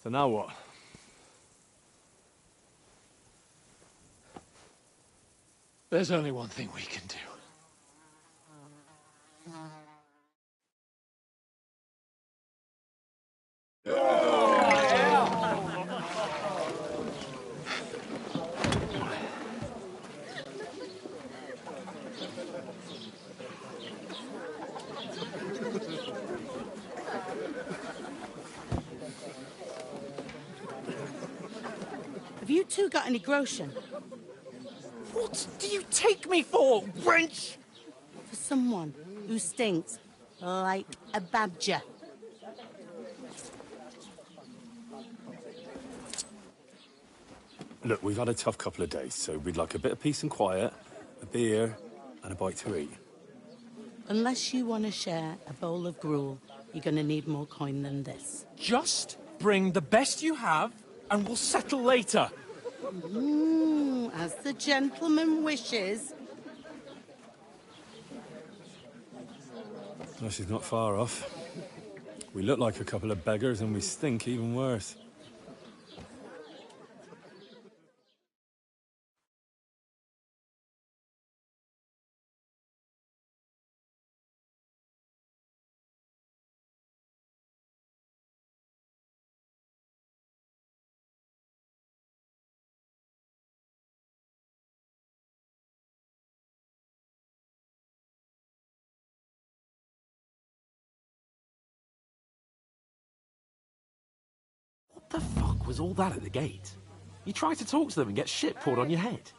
So now what? There's only one thing we can do. you two got any groschen? What do you take me for, wench? For someone who stinks like a badger. Look, we've had a tough couple of days, so we'd like a bit of peace and quiet, a beer, and a bite to eat. Unless you want to share a bowl of gruel, you're going to need more coin than this. Just bring the best you have, and we'll settle later. As the gentleman wishes. No, she's not far off. We look like a couple of beggars, and we stink even worse. What the fuck was all that at the gate? You tried to talk to them and get shit poured on your head.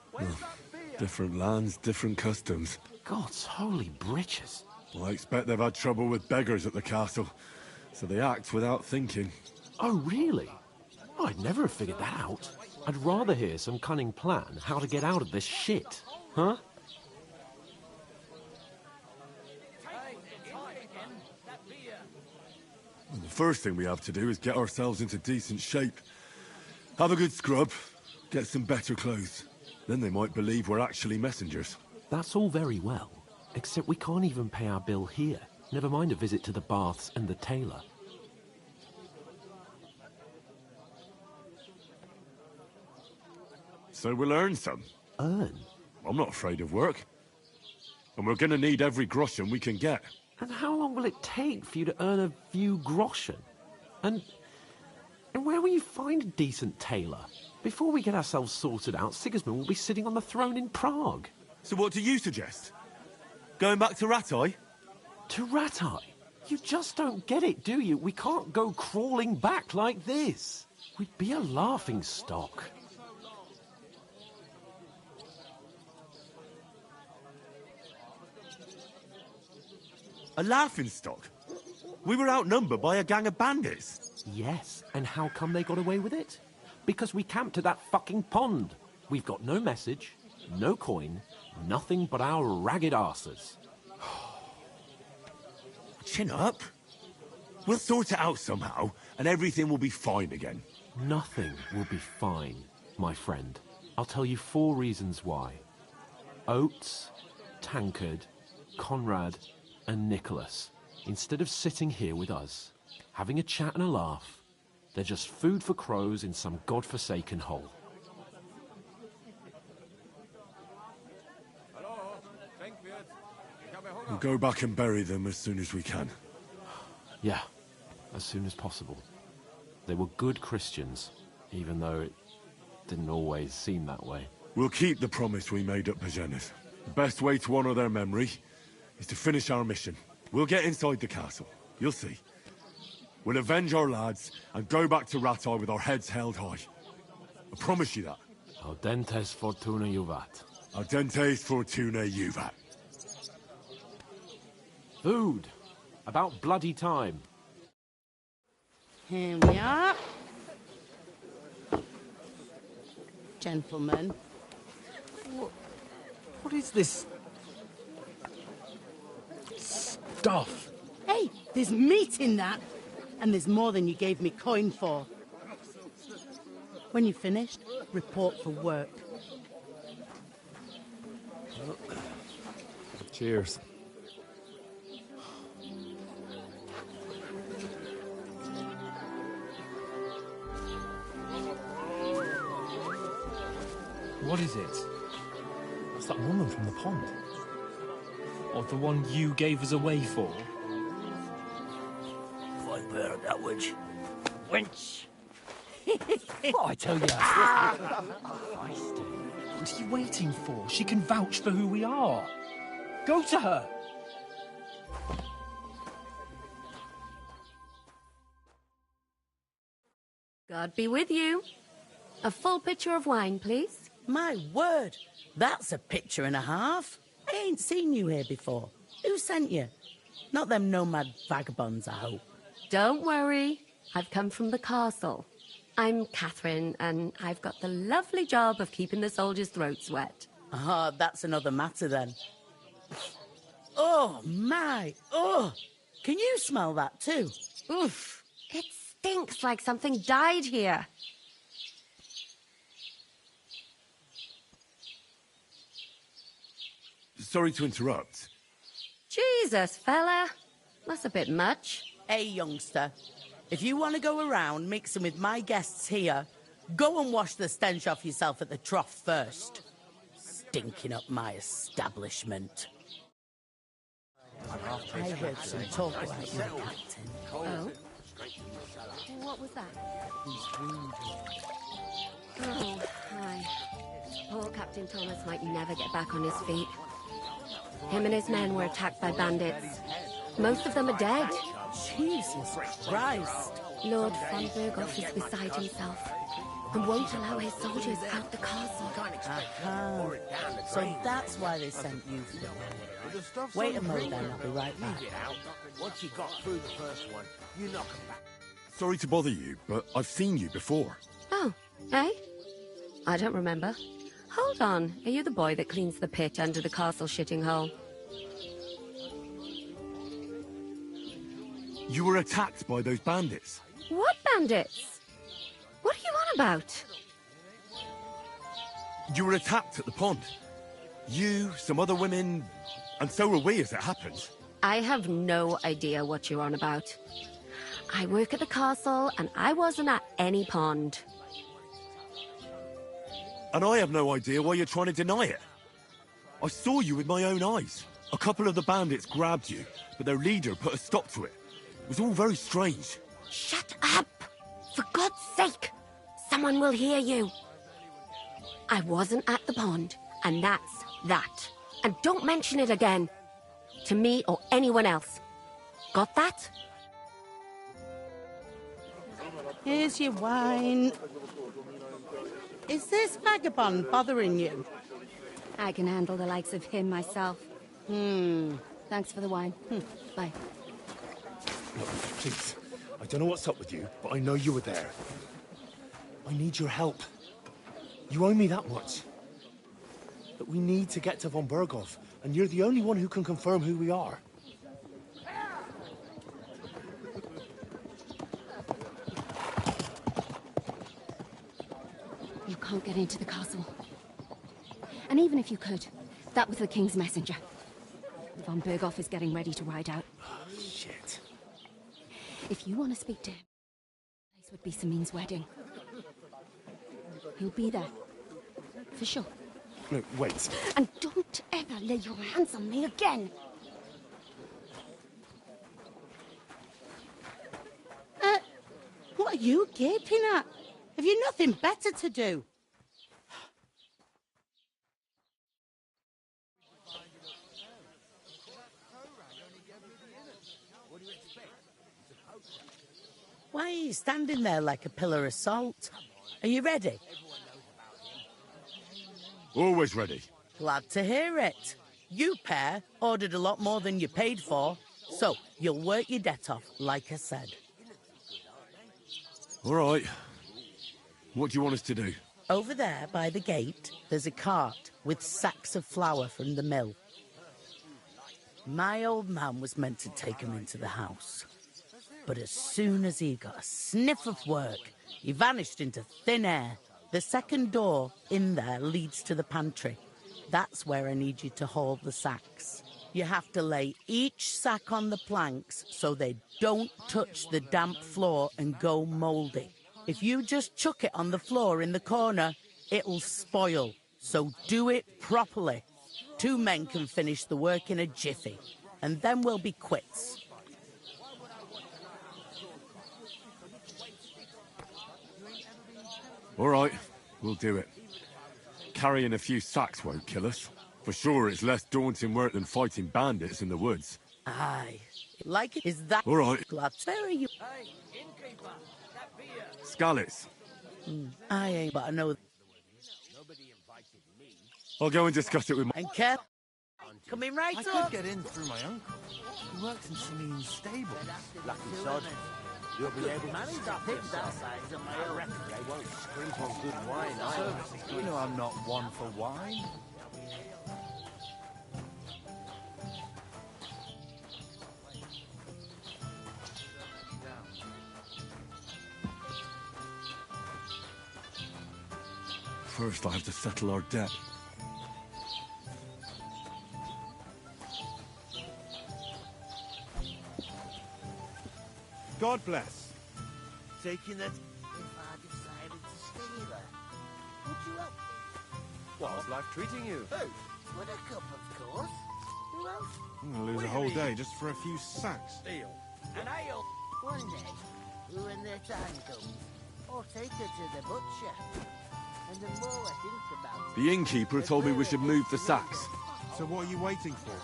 Different lands, different customs. God's holy britches. Well, I expect they've had trouble with beggars at the castle, so they act without thinking. Oh, really? I'd never have figured that out. I'd rather hear some cunning plan how to get out of this shit. Huh? And the first thing we have to do is get ourselves into decent shape. Have a good scrub, get some better clothes. Then they might believe we're actually messengers. That's all very well, except we can't even pay our bill here. Never mind a visit to the baths and the tailor. So we'll earn some. Earn? I'm not afraid of work. And we're gonna need every groschen we can get. And how long will it take for you to earn a few groschen? And where will you find a decent tailor? Before we get ourselves sorted out, Sigismund will be sitting on the throne in Prague. So what do you suggest? Going back to Rattay? To Rattay? You just don't get it, do you? We can't go crawling back like this. We'd be a laughing stock. A laughingstock? We were outnumbered by a gang of bandits. Yes, and how come they got away with it? Because we camped at that fucking pond. We've got no message, no coin, nothing but our ragged arses. Chin up. We'll sort it out somehow, and everything will be fine again. Nothing will be fine, my friend. I'll tell you 4 reasons why. Oates, Tancred, Conrad, and Nicholas, instead of sitting here with us, having a chat and a laugh, they're just food for crows in some godforsaken hole. We'll go back and bury them as soon as we can. Yeah, as soon as possible. They were good Christians, even though it didn't always seem that way. We'll keep the promise we made at Bajenas. The best way to honor their memory is to finish our mission. We'll get inside the castle. You'll see. We'll avenge our lads and go back to Rattay with our heads held high. I promise you that. Audentes fortuna juvat. Audentes fortuna juvat. Food. About bloody time. Here we are. Gentlemen. What is this stuff? Hey, there's meat in that. And there's more than you gave me coin for. When you're finished, report for work. Cheers. What is it? It's that woman from the pond. Or the one you gave us away for? Viper, that witch. Wench! What I tell you? What are you waiting for? She can vouch for who we are. Go to her. God be with you. A full pitcher of wine, please. My word, that's a pitcher and a half. I ain't seen you here before. Who sent you? Not them nomad vagabonds, I hope. Don't worry. I've come from the castle. I'm Catherine, and I've got the lovely job of keeping the soldiers' throats wet. Ah, that's another matter then. Oh, my. Oh, can you smell that too? Oof. It stinks like something died here. Sorry to interrupt. Jesus, fella. That's a bit much. Hey, youngster. If you want to go around mixing with my guests here, go and wash the stench off yourself at the trough first. Stinking up my establishment. I heard some talk about you, Captain. Oh? What was that? Oh, hi. Poor Captain Thomas might never get back on his feet. Him and his men were attacked by bandits. Most of them are dead. Jesus Christ. Lord von Berghoff is beside himself and won't allow his soldiers out the castle. Aha. So that's why they sent you here. Wait a moment then, I'll be right back. Once you got through the first one, you knock them back. Sorry to bother you, but I've seen you before. Oh, eh? I don't remember. Hold on, are you the boy that cleans the pit under the castle shitting hole? You were attacked by those bandits. What bandits? What are you on about? You were attacked at the pond. You, some other women, and so were we as it happened. I have no idea what you're on about. I work at the castle, and I wasn't at any pond. And I have no idea why you're trying to deny it. I saw you with my own eyes. A couple of the bandits grabbed you, but their leader put a stop to it. It was all very strange. Shut up! For God's sake! Someone will hear you. I wasn't at the pond, and that's that. And don't mention it again. To me or anyone else. Got that? Here's your wine. Is this vagabond bothering you? I can handle the likes of him myself. Thanks for the wine. Bye. Look, please. I don't know what's up with you, but I know you were there. I need your help. You owe me that much. But we need to get to von Berghoff, and you're the only one who can confirm who we are. You can't get into the castle. And even if you could, that was the King's messenger. Von Berghoff is getting ready to ride out. Shit. If you want to speak to him, this would be Samin's wedding. He'll be there. For sure. No, wait. And don't ever lay your hands on me again! What are you gaping at? Have you nothing better to do? Why are you standing there like a pillar of salt? Are you ready? Always ready. Glad to hear it. You pair ordered a lot more than you paid for, so you'll work your debt off, like I said. All right. What do you want us to do? Over there, by the gate, there's a cart with sacks of flour from the mill. My old man was meant to take them into the house. But as soon as he got a sniff of work, he vanished into thin air. The second door in there leads to the pantry. That's where I need you to haul the sacks. You have to lay each sack on the planks so they don't touch the damp floor and go mouldy. If you just chuck it on the floor in the corner, it'll spoil. So do it properly. 2 men can finish the work in a jiffy, and then we'll be quits. All right, we'll do it. Carrying a few sacks won't kill us. For sure, it's less daunting work than fighting bandits in the woods. Aye. Like it is that... All right. Glad. Where are you? Skalitz. I ain't, but I know. I'll go and discuss it with my... And Kev, coming right I up. could get in through my uncle. He works in Celine's stable. Lucky sod. You'll be able to stop pick that size on my own. They won't scrimp on good wine either. You know I'm not one for wine. First, I have to settle our debt. God bless. Taking that... If I decided to stay there, would you help me? How's life treating you? Who? With a cup, of course. Who else? I'm gonna lose a whole day just for a few sacks. Deal. And ale. One day, when their time comes, I'll take her to the butcher. And the more I think about it... The innkeeper told me we should move the sacks. So what are you waiting for?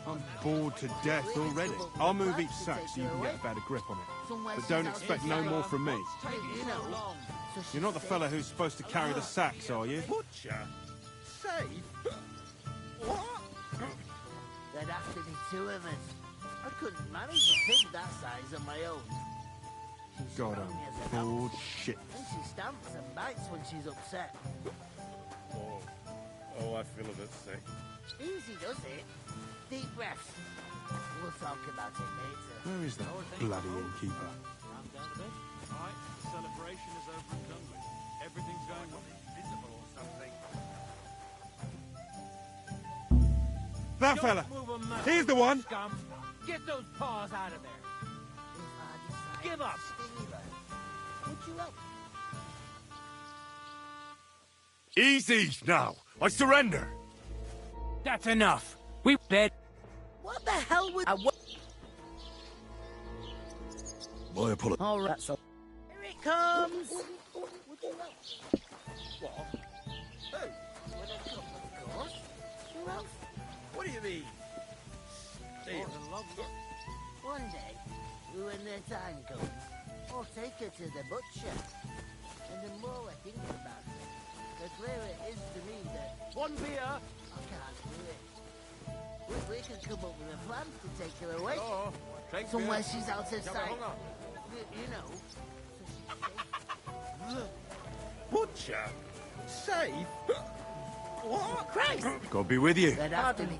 I'm bored to death already. I'll move each sack so you can get a better grip on it. But don't expect no more from me. You're not the fella who's supposed to carry the sacks, are you? Butcher? Safe? What? There'd have to be two of us. I couldn't manage a pig that size on my own. She's God, strong as I'm an bored ox, shit. and she stamps and bites when she's upset. Oh, I feel a bit sick. Easy does it. Deep breaths. We'll talk about it later. Where is that bloody innkeeper? Alright, the celebration is over in Dunley. Everything's going well. Visible or something. That fella! He's the one! Scum. Get those paws out of there! Give up! Would you help? Easy now! I surrender! That's enough! We dead! What the hell was... My apologies. All right, so... Here it comes! Would you help? What? Who? With a cup, of course. Who else? What do you mean? Deal. One day, when their time comes, I'll take her to the butcher. And the more I think about it, the clearer it is to me that... One beer! I can't do it. We can come up with a plan to take her away. Oh, Somewhere she's out of sight. You know. Butcher? Safe? What? Christ! God be with you. They'd have to be...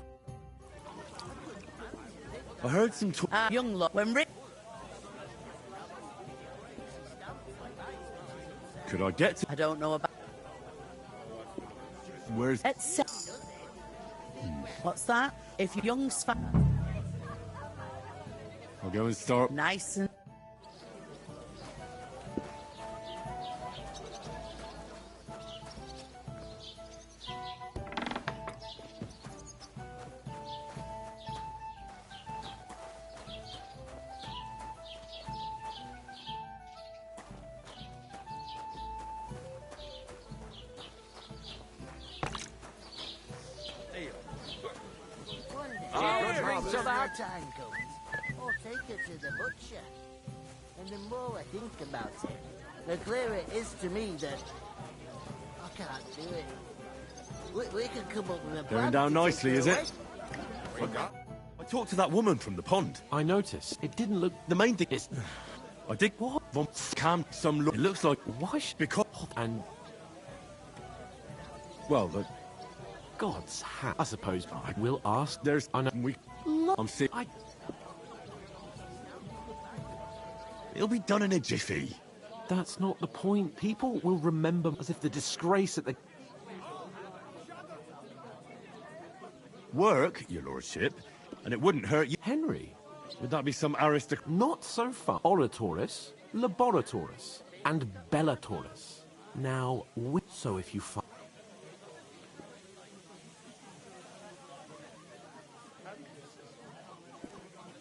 I heard some talk. Young lot, when Rick... Could I get to... I don't know about... Where's... What's that? If young's fa... I'll go and start... Nice and... Till that time comes, I'll take her to the butcher. And the more I think about it, the clearer it is to me that I can't do it. We can come up with a plan. Going down to nicely, take is her it? away. I talked to that woman from the pond. I noticed. It didn't look... The main thing is... I did... What? Von Cam some look... It looks like... Why? Because... And... Well, the... God's hat. I suppose I will ask. There's... I know we... I'm sick. It'll be done in a jiffy. That's not the point. People will remember as if the disgrace at the... Work, your lordship, and it wouldn't hurt you. Henry? Would that be some aristocrat? Not so far. Oratoris, Laboratoris, and Bellatoris. Now, so if you find...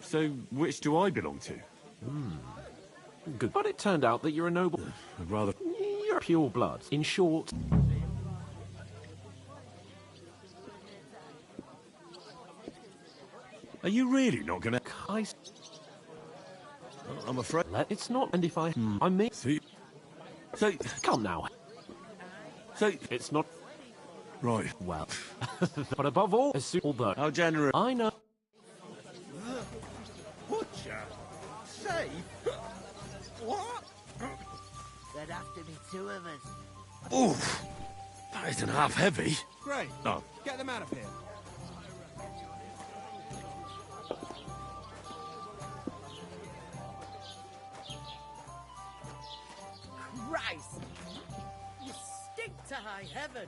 So, which do I belong to? Good. But it turned out that you're a noble. I'd rather... You're pure blood. In short... Are you really not gonna... I'm afraid... It's not, and if I... I mean... See... So... Come now. So... It's not... Right. Well. But above all, as soon... Although... How generous... I know... Butcher? Safe? What? There'd have to be two of us. Oof. That isn't half heavy. Great. Oh. Get them out of here. Christ! You stink to high heaven!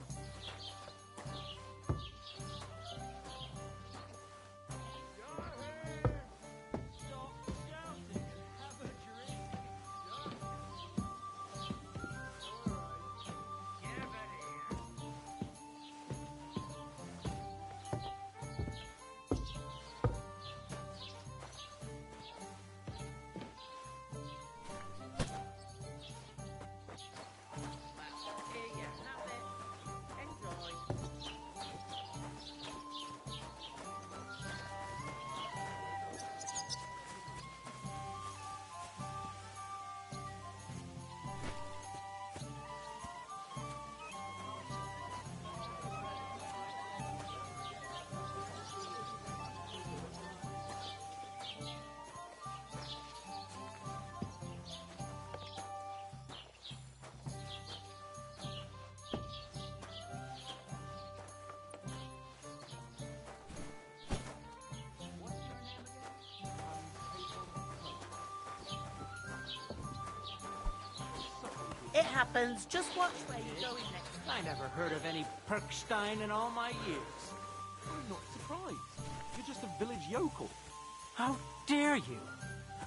It happens. Just watch where you're going next. I never heard of any Perkstein in all my years. I'm not surprised. You're just a village yokel. How dare you?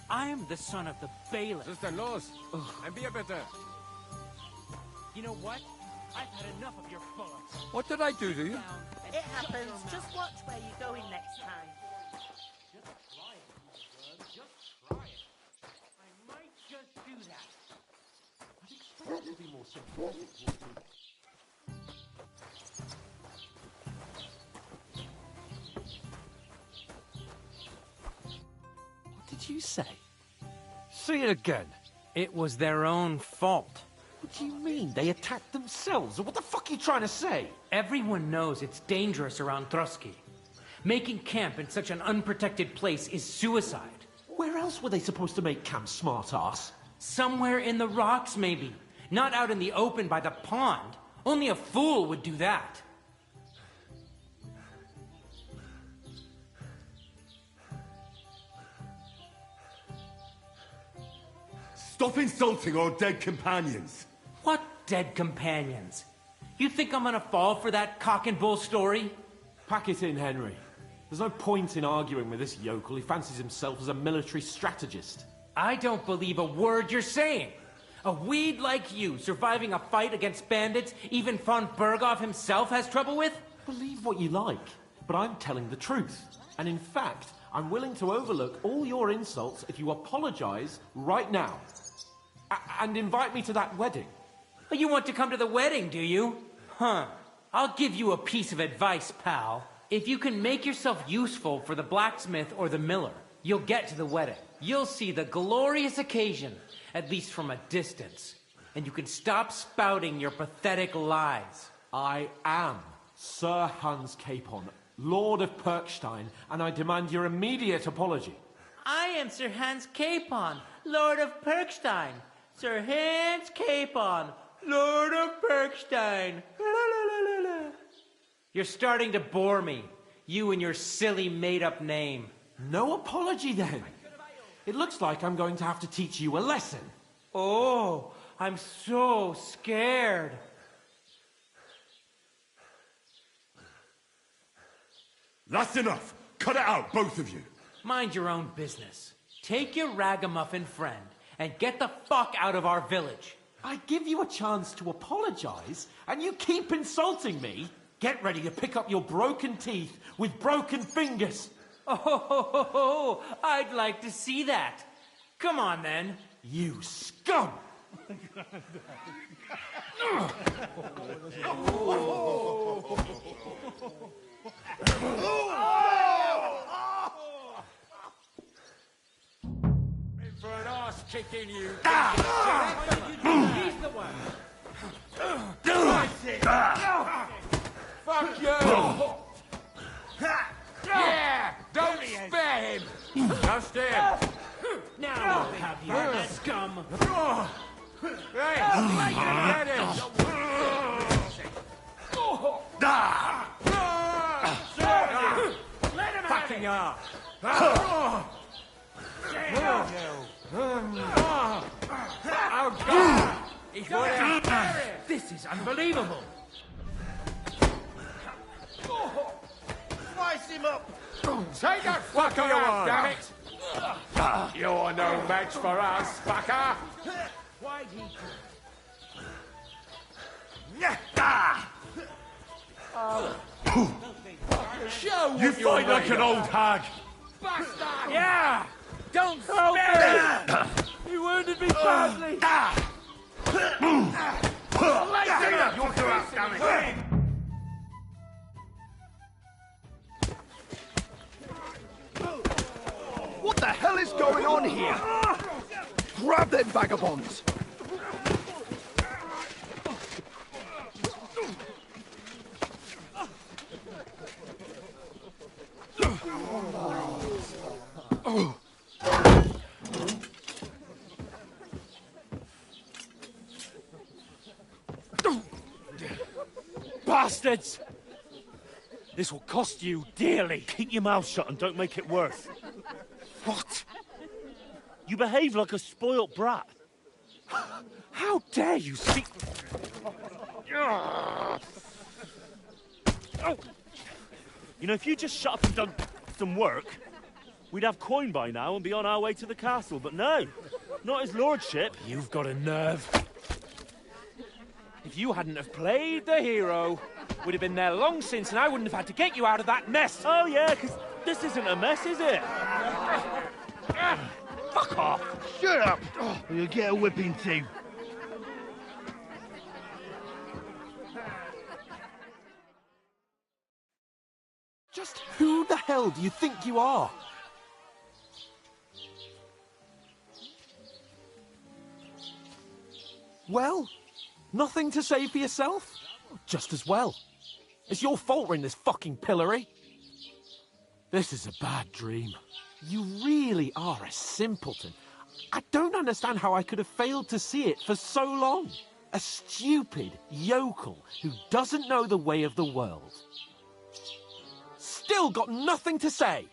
I am the son of the bailiff. Sister Los, and be a better. You know what? I've had enough of your bullets. What did I do to you? It happens. Just watch where you're going next time. I might just do that. To be more sympathetic. What did you say? Say it again. It was their own fault. What do you mean? They attacked themselves? What the fuck are you trying to say? Everyone knows it's dangerous around Trotsky. Making camp in such an unprotected place is suicide. Where else were they supposed to make camp, smart-ass? Somewhere in the rocks, maybe. Not out in the open by the pond. Only a fool would do that. Stop insulting our dead companions. What dead companions? You think I'm gonna fall for that cock and bull story? Pack it in, Henry. There's no point in arguing with this yokel. He fancies himself as a military strategist. I don't believe a word you're saying. A weed like you, surviving a fight against bandits, even von Berghoff himself has trouble with? Believe what you like, but I'm telling the truth. And in fact, I'm willing to overlook all your insults if you apologize right now. And invite me to that wedding. Oh, you want to come to the wedding, do you? Huh. I'll give you a piece of advice, pal. If you can make yourself useful for the blacksmith or the miller, you'll get to the wedding. You'll see the glorious occasion, at least from a distance. And you can stop spouting your pathetic lies. I am Sir Hans Capon, Lord of Perkstein, and I demand your immediate apology. I am Sir Hans Capon, Lord of Perkstein. Sir Hans Capon, Lord of Perkstein. You're starting to bore me, you and your silly made-up name. No apology, then. It looks like I'm going to have to teach you a lesson. Oh, I'm so scared. That's enough. Cut it out, both of you. Mind your own business. Take your ragamuffin friend and get the fuck out of our village. I give you a chance to apologize, and you keep insulting me. Get ready to pick up your broken teeth with broken fingers. Oh, I'd like to see that. Come on, then. You scum! For an arse kicking, you. He's the Fuck you! Yeah! Don't spare him! Just him! Now I'll have you, scum! Hey! Get him! Let him Fucking have Oh, God! This is unbelievable! Slice him up! Take that fucker out, damn it! You're no match for us, fucker! Why'd he... Show You what fight you're like made an of. old hag! Bastard! Yeah! Don't spare him! He wounded me badly! You'll do us, damn it! What the hell is going on here? Grab them vagabonds! Bastards! This will cost you dearly. Keep your mouth shut and don't make it worse. What? You behave like a spoilt brat. How dare you speak... You know, if you just shut up and done some work, we'd have coin by now and be on our way to the castle. But no, not his lordship. You've got a nerve. If you hadn't have played the hero, we'd have been there long since and I wouldn't have had to get you out of that mess. Oh, yeah, because this isn't a mess, is it? Fuck off. Shut up! Or you'll get a whipping too. Just who the hell do you think you are? Well, nothing to say for yourself? Just as well. It's your fault we're in this fucking pillory. This is a bad dream. You really are a simpleton. I don't understand how I could have failed to see it for so long. A stupid yokel who doesn't know the way of the world. Still got nothing to say.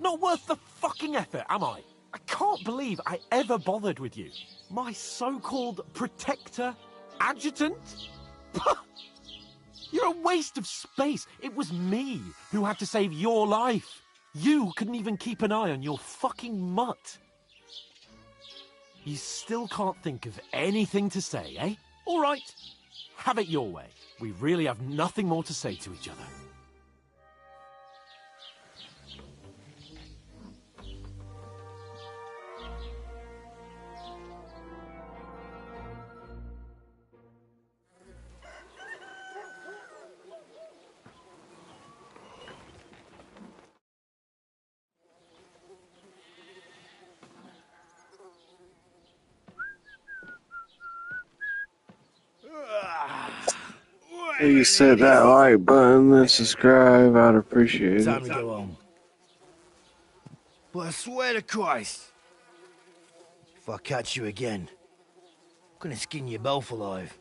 Not worth the fucking effort, am I? I can't believe I ever bothered with you. My so-called protector, adjutant? You're a waste of space. It was me who had to save your life. You couldn't even keep an eye on your fucking mutt. You still can't think of anything to say, eh? All right. Have it your way. We really have nothing more to say to each other. Please hit that like button and subscribe. I'd appreciate Time it. to go home. But I swear to Christ, if I catch you again, I'm gonna skin you both alive.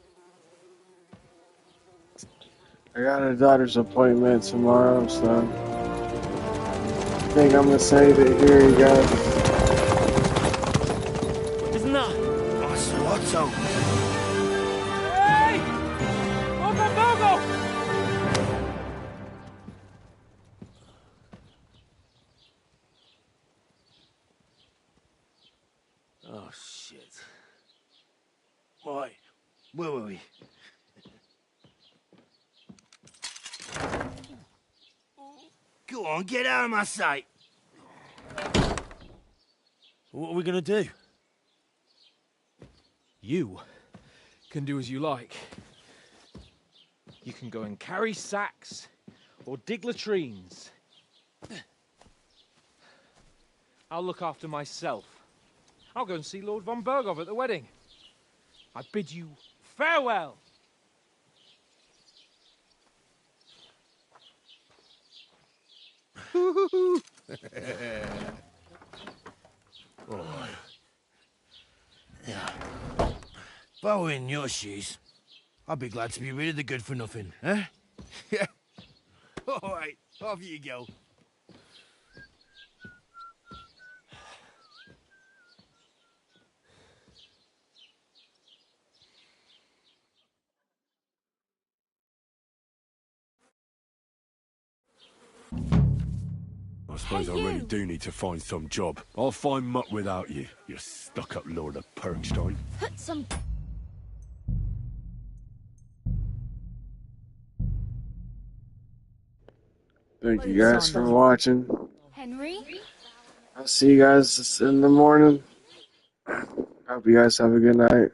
I got a doctor's appointment tomorrow, so I think I'm gonna save it here, you guys. Isn't that? Otto. Hey! Bogo! Oh, shit. Right, where were we? Go on, get out of my sight. What are we going to do? You can do as you like. You can go and carry sacks or dig latrines. I'll look after myself. I'll go and see Lord von Bergov at the wedding. I bid you farewell. Oh. Yeah. If I were in your shoes, I'd be glad to be rid of the good for nothing, eh? Yeah. All right, off you go. I suppose I really do need to find some job. I'll find muck without you, you stuck-up Lord of Perkstein. Put some... Thank you guys for watching. Henry? I'll see you guys in the morning. Hope you guys have a good night.